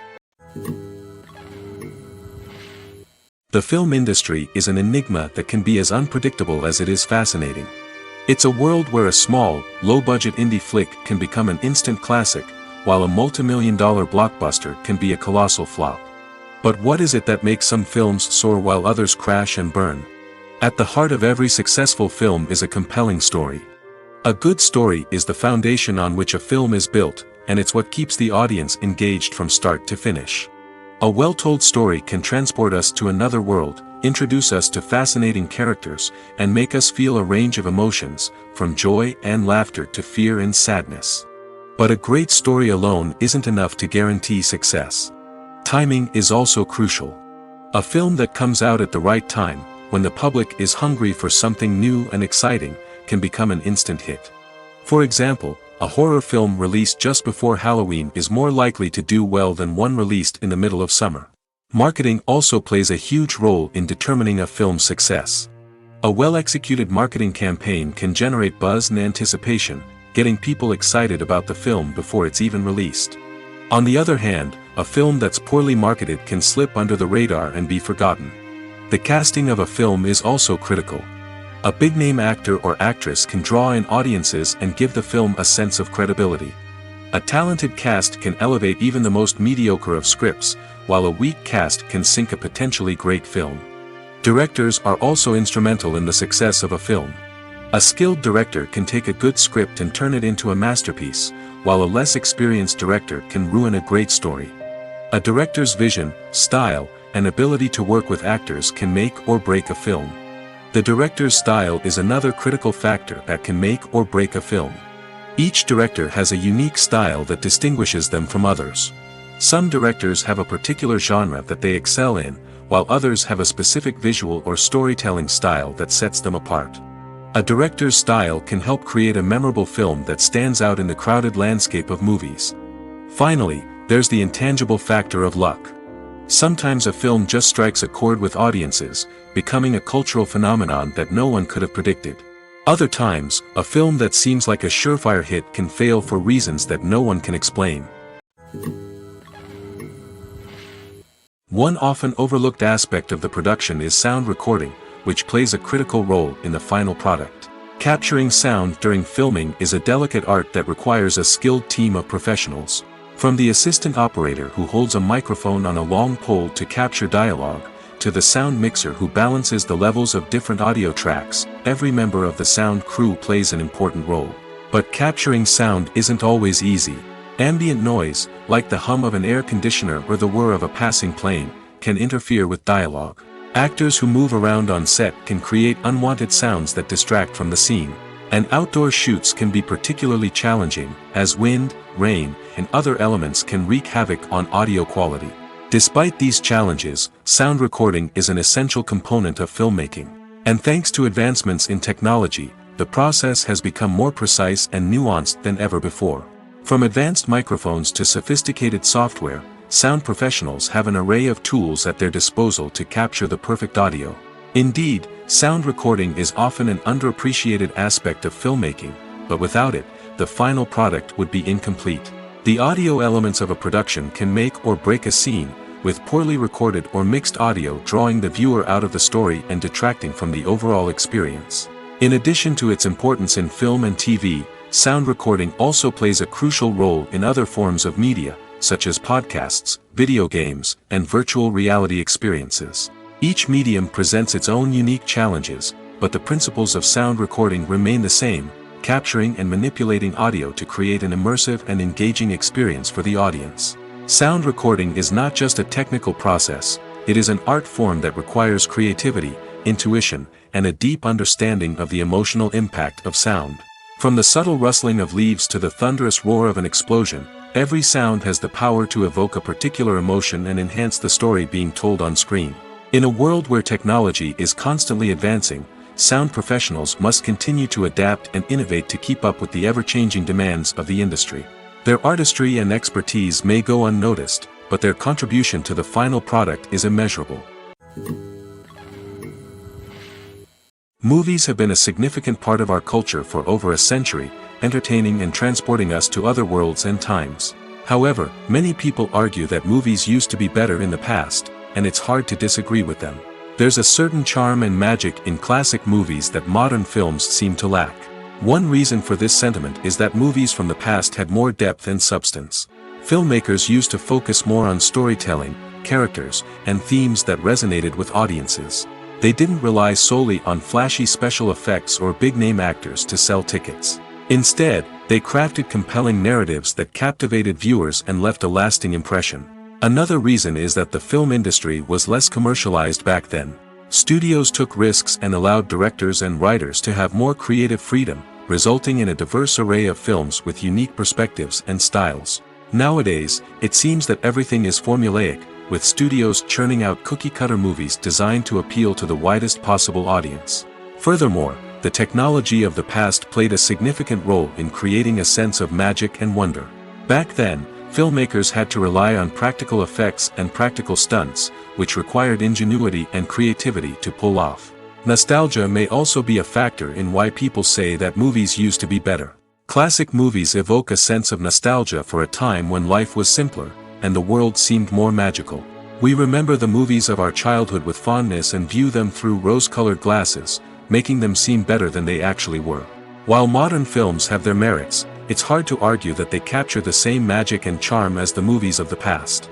The film industry is an enigma that can be as unpredictable as it is fascinating. It's a world where a small, low-budget indie flick can become an instant classic, while a multi-million-dollar blockbuster can be a colossal flop. But what is it that makes some films soar while others crash and burn? At the heart of every successful film is a compelling story. A good story is the foundation on which a film is built, and it's what keeps the audience engaged from start to finish. A well-told story can transport us to another world, introduce us to fascinating characters, and make us feel a range of emotions, from joy and laughter to fear and sadness. But a great story alone isn't enough to guarantee success. Timing is also crucial. A film that comes out at the right time, when the public is hungry for something new and exciting, can become an instant hit. For example, a horror film released just before Halloween is more likely to do well than one released in the middle of summer. Marketing also plays a huge role in determining a film's success. A well-executed marketing campaign can generate buzz and anticipation, getting people excited about the film before it's even released. On the other hand, a film that's poorly marketed can slip under the radar and be forgotten. The casting of a film is also critical. A big-name actor or actress can draw in audiences and give the film a sense of credibility. A talented cast can elevate even the most mediocre of scripts, while a weak cast can sink a potentially great film. Directors are also instrumental in the success of a film. A skilled director can take a good script and turn it into a masterpiece, while a less experienced director can ruin a great story. A director's vision, style, and ability to work with actors can make or break a film. The director's style is another critical factor that can make or break a film. Each director has a unique style that distinguishes them from others. Some directors have a particular genre that they excel in, while others have a specific visual or storytelling style that sets them apart. A director's style can help create a memorable film that stands out in the crowded landscape of movies. Finally, there's the intangible factor of luck. Sometimes a film just strikes a chord with audiences, becoming a cultural phenomenon that no one could have predicted. Other times, a film that seems like a surefire hit can fail for reasons that no one can explain. One often overlooked aspect of the production is sound recording, which plays a critical role in the final product. Capturing sound during filming is a delicate art that requires a skilled team of professionals. From the assistant operator who holds a microphone on a long pole to capture dialogue, to the sound mixer who balances the levels of different audio tracks, every member of the sound crew plays an important role. But capturing sound isn't always easy. Ambient noise, like the hum of an air conditioner or the whir of a passing plane, can interfere with dialogue. Actors who move around on set can create unwanted sounds that distract from the scene. And outdoor shoots can be particularly challenging, as wind, rain, and other elements can wreak havoc on audio quality. Despite these challenges, sound recording is an essential component of filmmaking. And thanks to advancements in technology, the process has become more precise and nuanced than ever before. From advanced microphones to sophisticated software, sound professionals have an array of tools at their disposal to capture the perfect audio. Indeed, sound recording is often an underappreciated aspect of filmmaking, but without it, the final product would be incomplete. The audio elements of a production can make or break a scene, with poorly recorded or mixed audio drawing the viewer out of the story and detracting from the overall experience. In addition to its importance in film and TV, sound recording also plays a crucial role in other forms of media, such as podcasts, video games, and virtual reality experiences. Each medium presents its own unique challenges, but the principles of sound recording remain the same, capturing and manipulating audio to create an immersive and engaging experience for the audience. Sound recording is not just a technical process, it is an art form that requires creativity, intuition, and a deep understanding of the emotional impact of sound. From the subtle rustling of leaves to the thunderous roar of an explosion, every sound has the power to evoke a particular emotion and enhance the story being told on screen. In a world where technology is constantly advancing, sound professionals must continue to adapt and innovate to keep up with the ever-changing demands of the industry. Their artistry and expertise may go unnoticed, but their contribution to the final product is immeasurable. Movies have been a significant part of our culture for over a century, entertaining and transporting us to other worlds and times. However, many people argue that movies used to be better in the past, and it's hard to disagree with them. There's a certain charm and magic in classic movies that modern films seem to lack. One reason for this sentiment is that movies from the past had more depth and substance. Filmmakers used to focus more on storytelling, characters, and themes that resonated with audiences. They didn't rely solely on flashy special effects or big-name actors to sell tickets. Instead, they crafted compelling narratives that captivated viewers and left a lasting impression. Another reason is that the film industry was less commercialized back then. Studios took risks and allowed directors and writers to have more creative freedom, resulting in a diverse array of films with unique perspectives and styles. Nowadays, it seems that everything is formulaic, with studios churning out cookie-cutter movies designed to appeal to the widest possible audience. Furthermore, the technology of the past played a significant role in creating a sense of magic and wonder. Back then, filmmakers had to rely on practical effects and practical stunts, which required ingenuity and creativity to pull off. Nostalgia may also be a factor in why people say that movies used to be better. Classic movies evoke a sense of nostalgia for a time when life was simpler, and the world seemed more magical. We remember the movies of our childhood with fondness and view them through rose-colored glasses, making them seem better than they actually were. While modern films have their merits, it's hard to argue that they capture the same magic and charm as the movies of the past.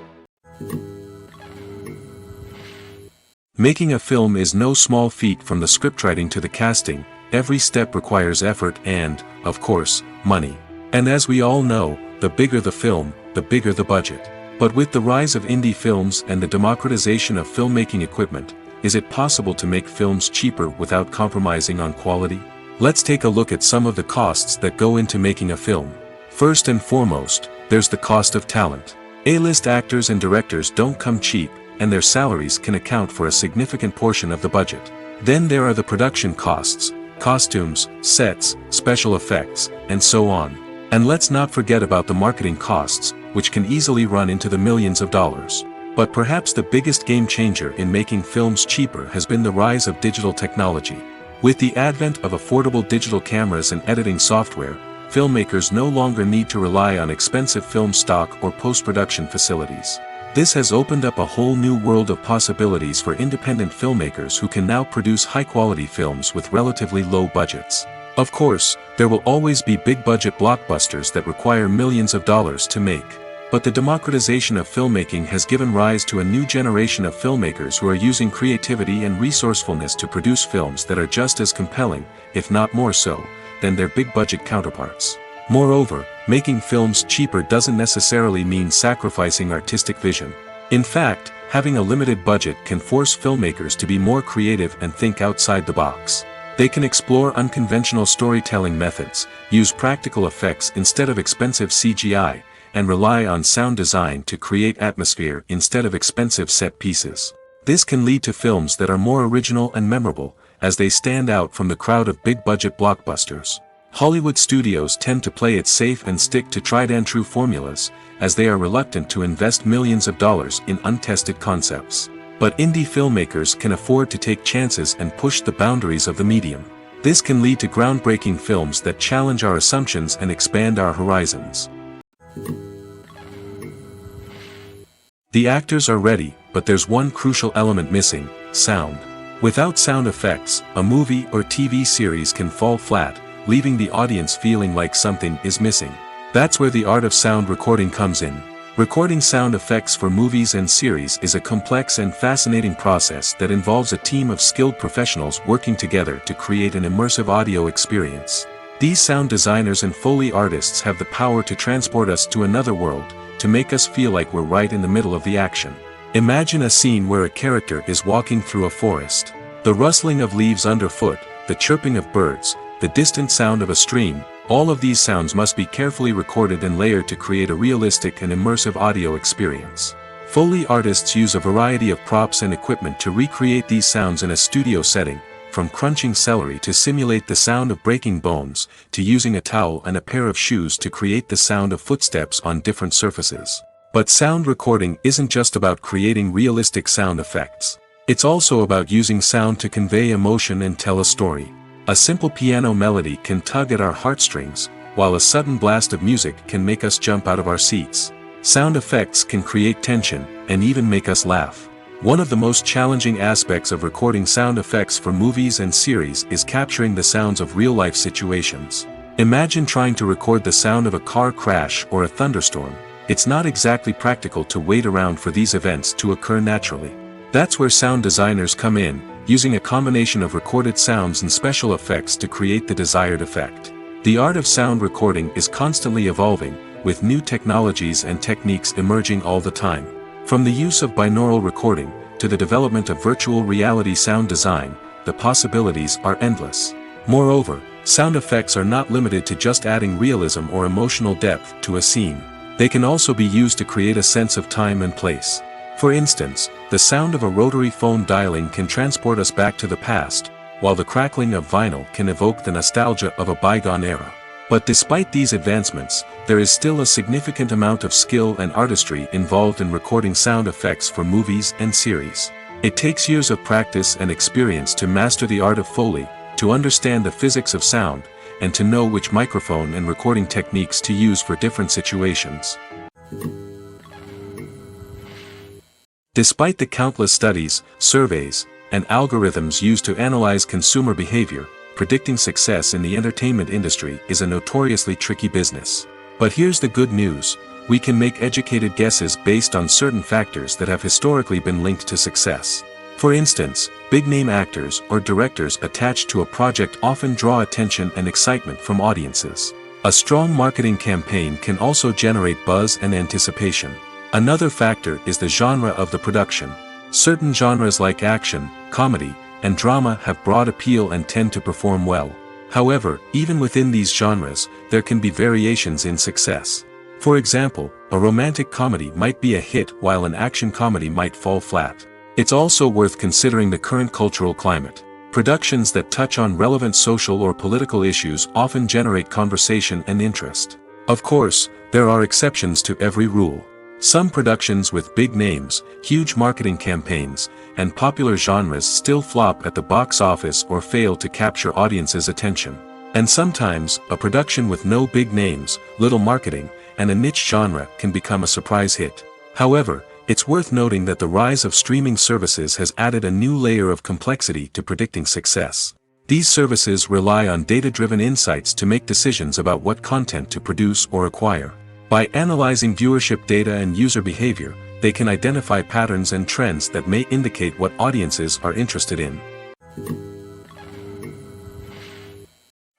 Making a film is no small feat. From the scriptwriting to the casting, every step requires effort and, of course, money. And as we all know, the bigger the film, the bigger the budget. But with the rise of indie films and the democratization of filmmaking equipment, is it possible to make films cheaper without compromising on quality? Let's take a look at some of the costs that go into making a film. First and foremost, there's the cost of talent. A-list actors and directors don't come cheap, and their salaries can account for a significant portion of the budget. Then there are the production costs, costumes, sets, special effects, and so on. And let's not forget about the marketing costs, which can easily run into the millions of dollars. But perhaps the biggest game changer in making films cheaper has been the rise of digital technology. With the advent of affordable digital cameras and editing software, filmmakers no longer need to rely on expensive film stock or post-production facilities. This has opened up a whole new world of possibilities for independent filmmakers who can now produce high-quality films with relatively low budgets. Of course, there will always be big-budget blockbusters that require millions of dollars to make. But the democratization of filmmaking has given rise to a new generation of filmmakers who are using creativity and resourcefulness to produce films that are just as compelling, if not more so, than their big-budget counterparts. Moreover, making films cheaper doesn't necessarily mean sacrificing artistic vision. In fact, having a limited budget can force filmmakers to be more creative and think outside the box. They can explore unconventional storytelling methods, use practical effects instead of expensive CGI, and rely on sound design to create atmosphere instead of expensive set pieces. This can lead to films that are more original and memorable, as they stand out from the crowd of big-budget blockbusters. Hollywood studios tend to play it safe and stick to tried-and-true formulas, as they are reluctant to invest millions of dollars in untested concepts. But indie filmmakers can afford to take chances and push the boundaries of the medium. This can lead to groundbreaking films that challenge our assumptions and expand our horizons. The actors are ready, but there's one crucial element missing: sound. Without sound effects, a movie or TV series can fall flat, leaving the audience feeling like something is missing. That's where the art of sound recording comes in. Recording sound effects for movies and series is a complex and fascinating process that involves a team of skilled professionals working together to create an immersive audio experience. These sound designers and Foley artists have the power to transport us to another world, to make us feel like we're right in the middle of the action. Imagine a scene where a character is walking through a forest. The rustling of leaves underfoot, the chirping of birds, the distant sound of a stream, all of these sounds must be carefully recorded and layered to create a realistic and immersive audio experience. Foley artists use a variety of props and equipment to recreate these sounds in a studio setting, from crunching celery to simulate the sound of breaking bones, to using a towel and a pair of shoes to create the sound of footsteps on different surfaces. But sound recording isn't just about creating realistic sound effects. It's also about using sound to convey emotion and tell a story. A simple piano melody can tug at our heartstrings, while a sudden blast of music can make us jump out of our seats. Sound effects can create tension, and even make us laugh. One of the most challenging aspects of recording sound effects for movies and series is capturing the sounds of real-life situations. Imagine trying to record the sound of a car crash or a thunderstorm. It's not exactly practical to wait around for these events to occur naturally. That's where sound designers come in, using a combination of recorded sounds and special effects to create the desired effect. The art of sound recording is constantly evolving, with new technologies and techniques emerging all the time. From the use of binaural recording, to the development of virtual reality sound design, the possibilities are endless. Moreover, sound effects are not limited to just adding realism or emotional depth to a scene. They can also be used to create a sense of time and place. For instance, the sound of a rotary phone dialing can transport us back to the past, while the crackling of vinyl can evoke the nostalgia of a bygone era. But despite these advancements, there is still a significant amount of skill and artistry involved in recording sound effects for movies and series. It takes years of practice and experience to master the art of Foley, to understand the physics of sound, and to know which microphone and recording techniques to use for different situations. Despite the countless studies, surveys, and algorithms used to analyze consumer behavior, predicting success in the entertainment industry is a notoriously tricky business. But here's the good news: we can make educated guesses based on certain factors that have historically been linked to success. For instance, big-name actors or directors attached to a project often draw attention and excitement from audiences. A strong marketing campaign can also generate buzz and anticipation. Another factor is the genre of the production. Certain genres like action, comedy, and drama have broad appeal and tend to perform well. However, even within these genres, there can be variations in success. For example, a romantic comedy might be a hit while an action comedy might fall flat. It's also worth considering the current cultural climate. Productions that touch on relevant social or political issues often generate conversation and interest. Of course, there are exceptions to every rule. Some productions with big names, huge marketing campaigns, and popular genres still flop at the box office or fail to capture audiences' attention. And sometimes, a production with no big names, little marketing, and a niche genre can become a surprise hit. However, it's worth noting that the rise of streaming services has added a new layer of complexity to predicting success. These services rely on data-driven insights to make decisions about what content to produce or acquire. By analyzing viewership data and user behavior, they can identify patterns and trends that may indicate what audiences are interested in.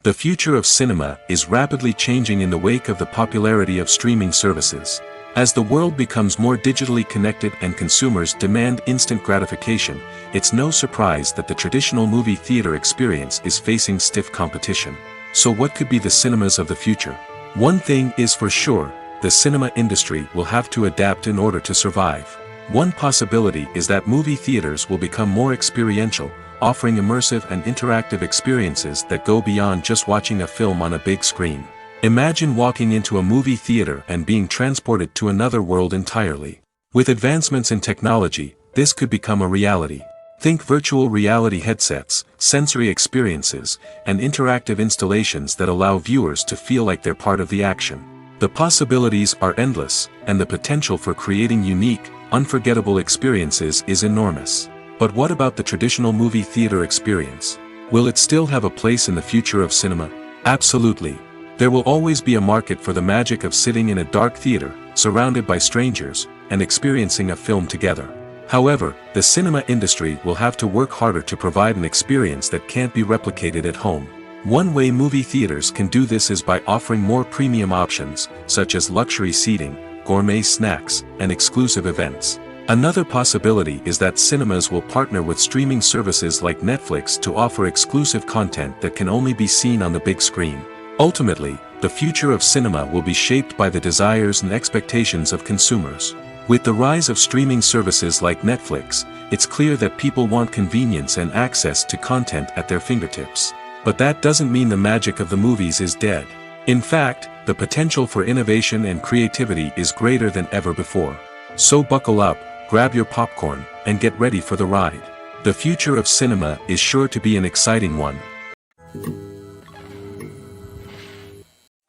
The future of cinema is rapidly changing in the wake of the popularity of streaming services. As the world becomes more digitally connected and consumers demand instant gratification, it's no surprise that the traditional movie theater experience is facing stiff competition. So what could be the cinemas of the future? One thing is for sure: the cinema industry will have to adapt in order to survive. One possibility is that movie theaters will become more experiential, offering immersive and interactive experiences that go beyond just watching a film on a big screen. Imagine walking into a movie theater and being transported to another world entirely. With advancements in technology, this could become a reality. Think virtual reality headsets, sensory experiences, and interactive installations that allow viewers to feel like they're part of the action. The possibilities are endless, and the potential for creating unique, unforgettable experiences is enormous. But what about the traditional movie theater experience? Will it still have a place in the future of cinema? Absolutely. There will always be a market for the magic of sitting in a dark theater, surrounded by strangers, and experiencing a film together. However, the cinema industry will have to work harder to provide an experience that can't be replicated at home. One way movie theaters can do this is by offering more premium options, such as luxury seating, gourmet snacks, and exclusive events. Another possibility is that cinemas will partner with streaming services like Netflix to offer exclusive content that can only be seen on the big screen. Ultimately, the future of cinema will be shaped by the desires and expectations of consumers. With the rise of streaming services like Netflix, it's clear that people want convenience and access to content at their fingertips. But that doesn't mean the magic of the movies is dead. In fact, the potential for innovation and creativity is greater than ever before. So buckle up, grab your popcorn, and get ready for the ride. The future of cinema is sure to be an exciting one.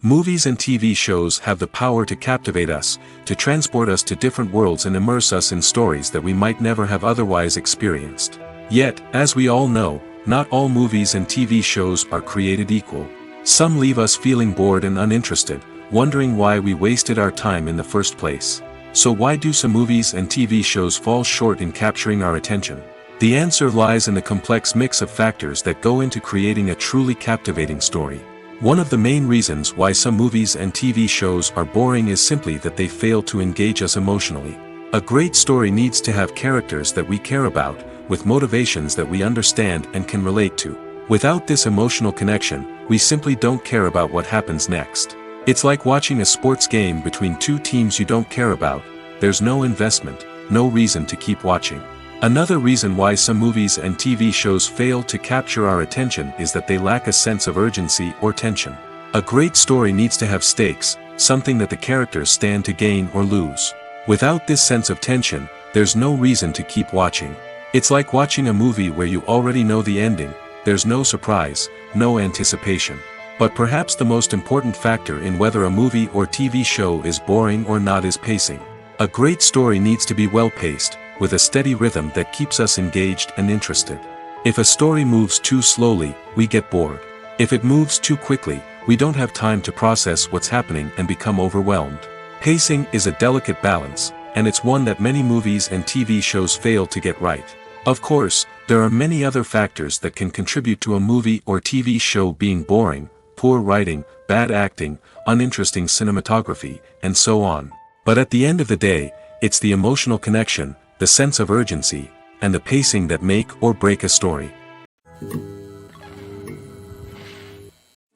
Movies and TV shows have the power to captivate us, to transport us to different worlds and immerse us in stories that we might never have otherwise experienced. Yet, as we all know, not all movies and TV shows are created equal. Some leave us feeling bored and uninterested, wondering why we wasted our time in the first place. So why do some movies and TV shows fall short in capturing our attention? The answer lies in the complex mix of factors that go into creating a truly captivating story. One of the main reasons why some movies and TV shows are boring is simply that they fail to engage us emotionally. A great story needs to have characters that we care about, with motivations that we understand and can relate to. Without this emotional connection, we simply don't care about what happens next. It's like watching a sports game between two teams you don't care about. There's no investment, no reason to keep watching. Another reason why some movies and TV shows fail to capture our attention is that they lack a sense of urgency or tension. A great story needs to have stakes, something that the characters stand to gain or lose. Without this sense of tension, there's no reason to keep watching. It's like watching a movie where you already know the ending. There's no surprise, no anticipation. But perhaps the most important factor in whether a movie or TV show is boring or not is pacing. A great story needs to be well paced, with a steady rhythm that keeps us engaged and interested. If a story moves too slowly, we get bored. If it moves too quickly, we don't have time to process what's happening and become overwhelmed. Pacing is a delicate balance, and it's one that many movies and TV shows fail to get right. Of course, there are many other factors that can contribute to a movie or TV show being boring: poor writing, bad acting, uninteresting cinematography, and so on. But at the end of the day, it's the emotional connection, the sense of urgency, and the pacing that make or break a story.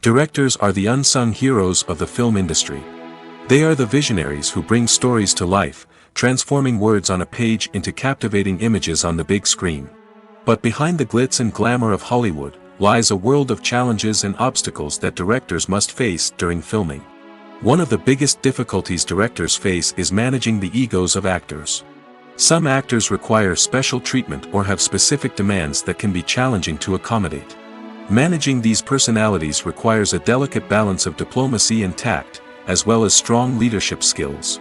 Directors are the unsung heroes of the film industry. They are the visionaries who bring stories to life, transforming words on a page into captivating images on the big screen. But behind the glitz and glamour of Hollywood lies a world of challenges and obstacles that directors must face during filming. One of the biggest difficulties directors face is managing the egos of actors. Some actors require special treatment or have specific demands that can be challenging to accommodate. Managing these personalities requires a delicate balance of diplomacy and tact, as well as strong leadership skills.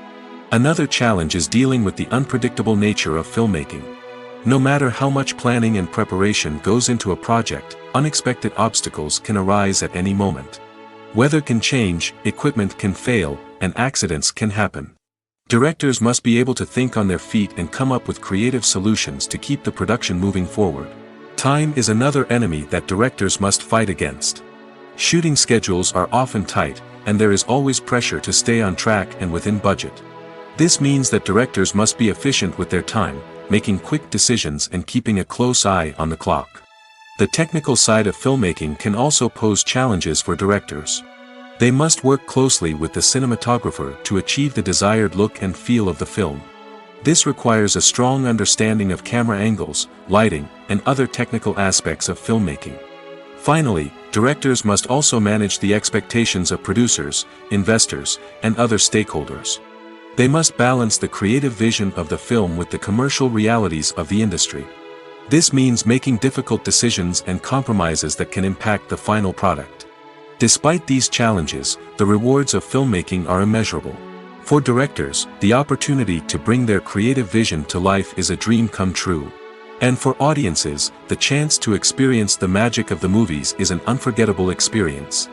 Another challenge is dealing with the unpredictable nature of filmmaking. No matter how much planning and preparation goes into a project, unexpected obstacles can arise at any moment. Weather can change, equipment can fail, and accidents can happen. Directors must be able to think on their feet and come up with creative solutions to keep the production moving forward. Time is another enemy that directors must fight against. Shooting schedules are often tight, and there is always pressure to stay on track and within budget. This means that directors must be efficient with their time, making quick decisions and keeping a close eye on the clock. The technical side of filmmaking can also pose challenges for directors. They must work closely with the cinematographer to achieve the desired look and feel of the film. This requires a strong understanding of camera angles, lighting, and other technical aspects of filmmaking. Finally, directors must also manage the expectations of producers, investors, and other stakeholders. They must balance the creative vision of the film with the commercial realities of the industry. This means making difficult decisions and compromises that can impact the final product. Despite these challenges, the rewards of filmmaking are immeasurable. For directors, the opportunity to bring their creative vision to life is a dream come true. And for audiences, the chance to experience the magic of the movies is an unforgettable experience.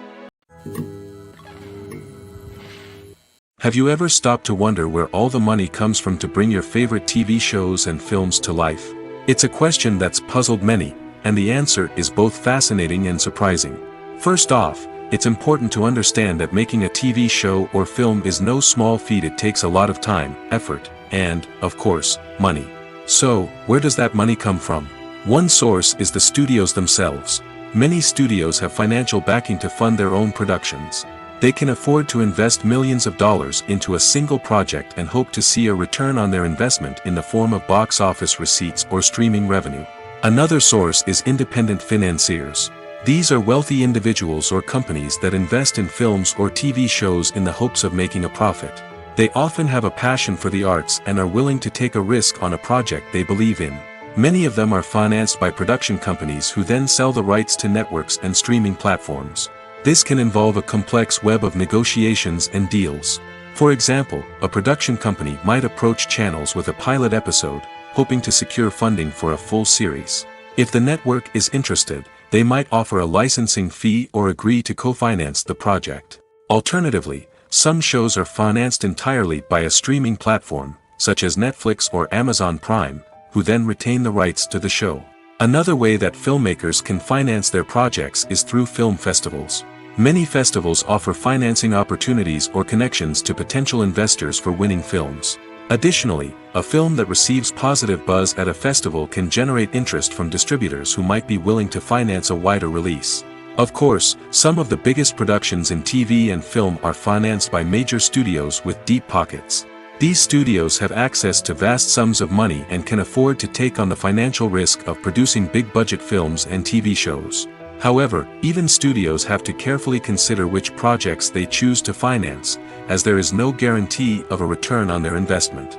Have you ever stopped to wonder where all the money comes from to bring your favorite TV shows and films to life? It's a question that's puzzled many, and the answer is both fascinating and surprising. First off, it's important to understand that making a TV show or film is no small feat. It takes a lot of time, effort, and, of course, money. So, where does that money come from? One source is the studios themselves. Many studios have financial backing to fund their own productions. They can afford to invest millions of dollars into a single project and hope to see a return on their investment in the form of box office receipts or streaming revenue. Another source is independent financiers. These are wealthy individuals or companies that invest in films or TV shows in the hopes of making a profit. They often have a passion for the arts and are willing to take a risk on a project they believe in. Many of them are financed by production companies who then sell the rights to networks and streaming platforms. This can involve a complex web of negotiations and deals. For example, a production company might approach channels with a pilot episode, hoping to secure funding for a full series. If the network is interested, they might offer a licensing fee or agree to co-finance the project. Alternatively, some shows are financed entirely by a streaming platform, such as Netflix or Amazon Prime, who then retain the rights to the show. Another way that filmmakers can finance their projects is through film festivals. Many festivals offer financing opportunities or connections to potential investors for winning films. Additionally, a film that receives positive buzz at a festival can generate interest from distributors who might be willing to finance a wider release. Of course, some of the biggest productions in TV and film are financed by major studios with deep pockets. These studios have access to vast sums of money and can afford to take on the financial risk of producing big-budget films and TV shows. However, even studios have to carefully consider which projects they choose to finance, as there is no guarantee of a return on their investment.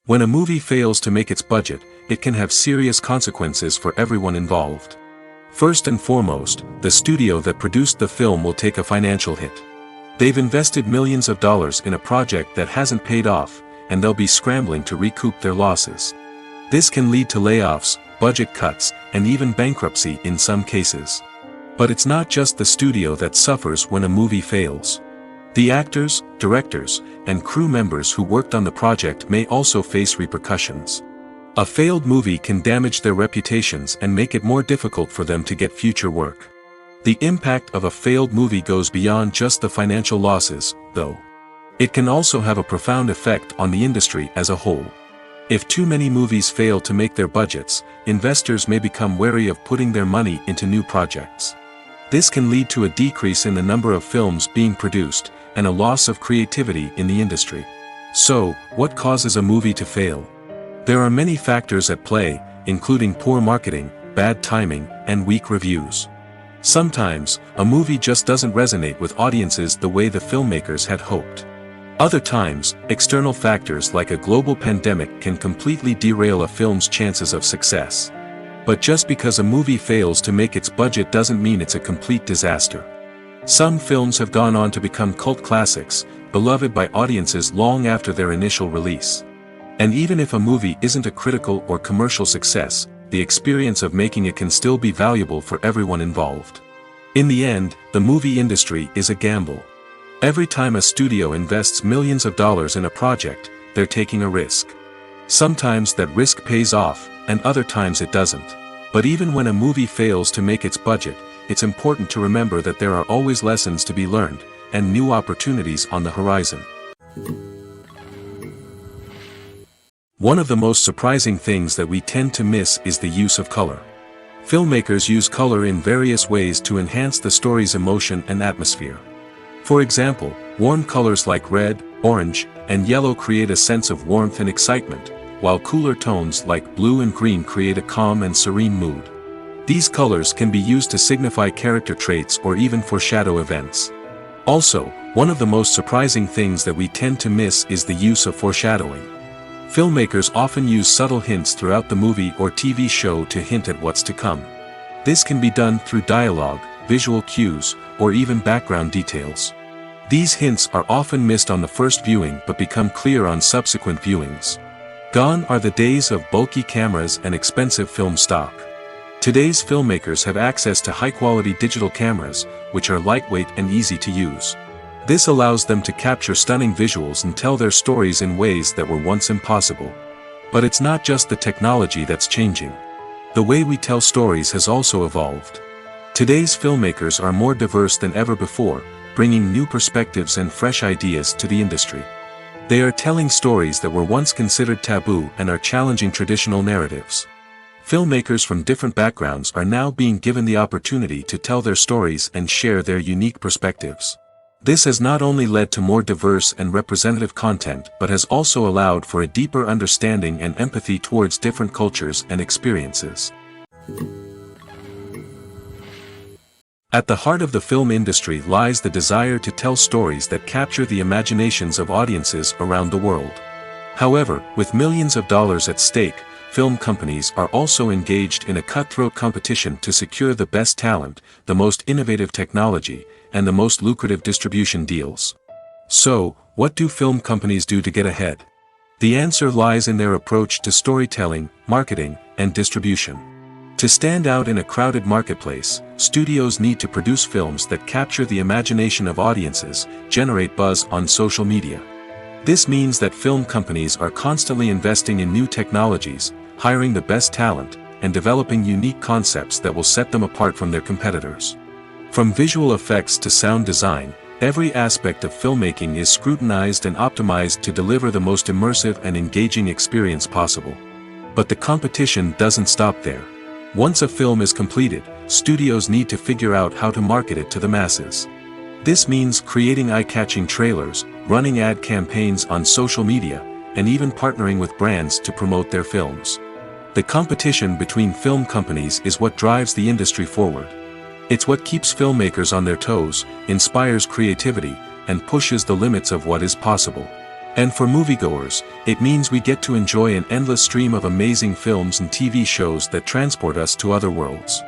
When a movie fails to make its budget, it can have serious consequences for everyone involved. First and foremost, the studio that produced the film will take a financial hit. They've invested millions of dollars in a project that hasn't paid off, and they'll be scrambling to recoup their losses. This can lead to layoffs, budget cuts, and even bankruptcy in some cases. But it's not just the studio that suffers when a movie fails. The actors, directors, and crew members who worked on the project may also face repercussions. A failed movie can damage their reputations and make it more difficult for them to get future work. The impact of a failed movie goes beyond just the financial losses, though. It can also have a profound effect on the industry as a whole. If too many movies fail to make their budgets, investors may become wary of putting their money into new projects. This can lead to a decrease in the number of films being produced, and a loss of creativity in the industry. So, what causes a movie to fail? There are many factors at play, including poor marketing, bad timing, and weak reviews. Sometimes, a movie just doesn't resonate with audiences the way the filmmakers had hoped. Other times, external factors like a global pandemic can completely derail a film's chances of success. But just because a movie fails to make its budget doesn't mean it's a complete disaster. Some films have gone on to become cult classics, beloved by audiences long after their initial release. And even if a movie isn't a critical or commercial success, the experience of making it can still be valuable for everyone involved. In the end, the movie industry is a gamble. Every time a studio invests millions of dollars in a project, they're taking a risk. Sometimes that risk pays off, and other times it doesn't. But even when a movie fails to make its budget, it's important to remember that there are always lessons to be learned, and new opportunities on the horizon. One of the most surprising things that we tend to miss is the use of color. Filmmakers use color in various ways to enhance the story's emotion and atmosphere. For example, warm colors like red, orange, and yellow create a sense of warmth and excitement, while cooler tones like blue and green create a calm and serene mood. These colors can be used to signify character traits or even foreshadow events. Also, one of the most surprising things that we tend to miss is the use of foreshadowing. Filmmakers often use subtle hints throughout the movie or TV show to hint at what's to come. This can be done through dialogue, visual cues, or even background details. These hints are often missed on the first viewing but become clear on subsequent viewings. Gone are the days of bulky cameras and expensive film stock. Today's filmmakers have access to high-quality digital cameras, which are lightweight and easy to use. This allows them to capture stunning visuals and tell their stories in ways that were once impossible. But it's not just the technology that's changing. The way we tell stories has also evolved. Today's filmmakers are more diverse than ever before, bringing new perspectives and fresh ideas to the industry. They are telling stories that were once considered taboo and are challenging traditional narratives. Filmmakers from different backgrounds are now being given the opportunity to tell their stories and share their unique perspectives. This has not only led to more diverse and representative content but has also allowed for a deeper understanding and empathy towards different cultures and experiences. At the heart of the film industry lies the desire to tell stories that capture the imaginations of audiences around the world. However, with millions of dollars at stake, film companies are also engaged in a cutthroat competition to secure the best talent, the most innovative technology, and the most lucrative distribution deals. So, what do film companies do to get ahead? The answer lies in their approach to storytelling, marketing, and distribution. To stand out in a crowded marketplace, studios need to produce films that capture the imagination of audiences, generate buzz on social media. This means that film companies are constantly investing in new technologies, hiring the best talent, and developing unique concepts that will set them apart from their competitors. From visual effects to sound design, every aspect of filmmaking is scrutinized and optimized to deliver the most immersive and engaging experience possible. But the competition doesn't stop there. Once a film is completed, studios need to figure out how to market it to the masses. This means creating eye-catching trailers, running ad campaigns on social media, and even partnering with brands to promote their films. The competition between film companies is what drives the industry forward. It's what keeps filmmakers on their toes, inspires creativity, and pushes the limits of what is possible. And for moviegoers, it means we get to enjoy an endless stream of amazing films and TV shows that transport us to other worlds.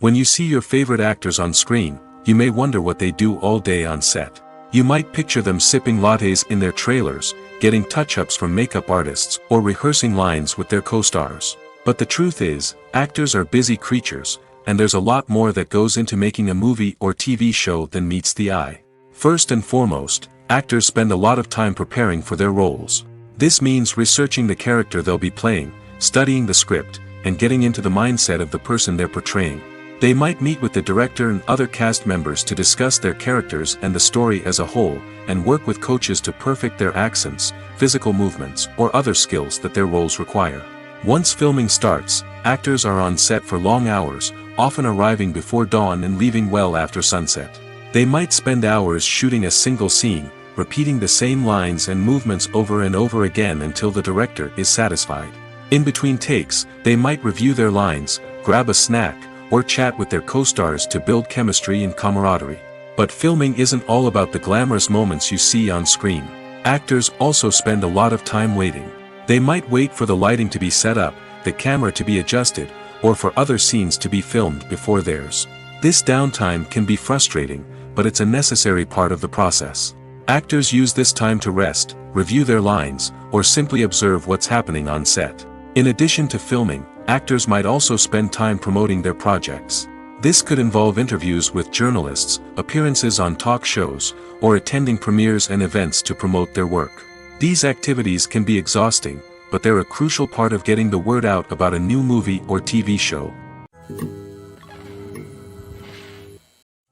When you see your favorite actors on screen, you may wonder what they do all day on set. You might picture them sipping lattes in their trailers, getting touch-ups from makeup artists, or rehearsing lines with their co-stars. But the truth is, actors are busy creatures, and there's a lot more that goes into making a movie or TV show than meets the eye. First and foremost, actors spend a lot of time preparing for their roles. This means researching the character they'll be playing, studying the script, and getting into the mindset of the person they're portraying. They might meet with the director and other cast members to discuss their characters and the story as a whole, and work with coaches to perfect their accents, physical movements, or other skills that their roles require. Once filming starts, actors are on set for long hours, often arriving before dawn and leaving well after sunset. They might spend hours shooting a single scene, repeating the same lines and movements over and over again until the director is satisfied. In between takes, they might review their lines, grab a snack, or chat with their co-stars to build chemistry and camaraderie. But filming isn't all about the glamorous moments you see on screen. Actors also spend a lot of time waiting. They might wait for the lighting to be set up, the camera to be adjusted, or for other scenes to be filmed before theirs. This downtime can be frustrating, but it's a necessary part of the process. Actors use this time to rest, review their lines, or simply observe what's happening on set. In addition to filming, actors might also spend time promoting their projects. This could involve interviews with journalists, appearances on talk shows, or attending premieres and events to promote their work. These activities can be exhausting, but they're a crucial part of getting the word out about a new movie or TV show.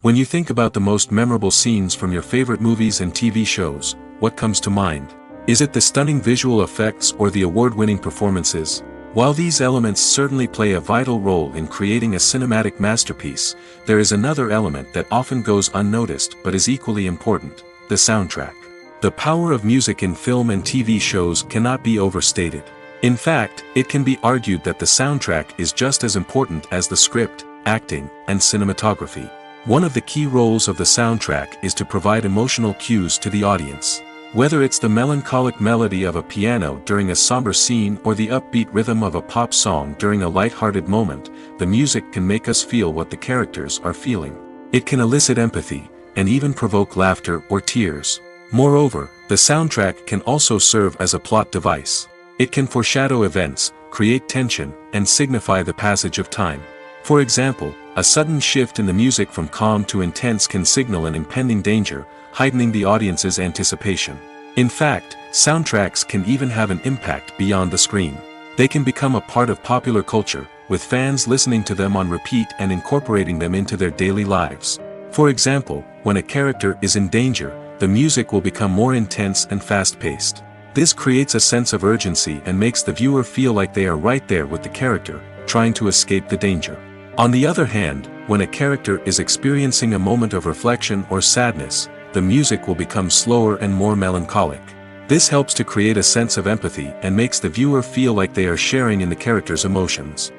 When you think about the most memorable scenes from your favorite movies and TV shows, what comes to mind? Is it the stunning visual effects or the award-winning performances? While these elements certainly play a vital role in creating a cinematic masterpiece, there is another element that often goes unnoticed but is equally important: the soundtrack. The power of music in film and TV shows cannot be overstated. In fact, it can be argued that the soundtrack is just as important as the script, acting, and cinematography. One of the key roles of the soundtrack is to provide emotional cues to the audience. Whether it's the melancholic melody of a piano during a somber scene or the upbeat rhythm of a pop song during a light-hearted moment, the music can make us feel what the characters are feeling. It can elicit empathy, and even provoke laughter or tears. Moreover, the soundtrack can also serve as a plot device. It can foreshadow events, create tension, and signify the passage of time. For example, a sudden shift in the music from calm to intense can signal an impending danger, heightening the audience's anticipation. In fact, soundtracks can even have an impact beyond the screen. They can become a part of popular culture, with fans listening to them on repeat and incorporating them into their daily lives. For example, when a character is in danger, the music will become more intense and fast-paced. This creates a sense of urgency and makes the viewer feel like they are right there with the character, trying to escape the danger. On the other hand, when a character is experiencing a moment of reflection or sadness, the music will become slower and more melancholic. This helps to create a sense of empathy and makes the viewer feel like they are sharing in the character's emotions.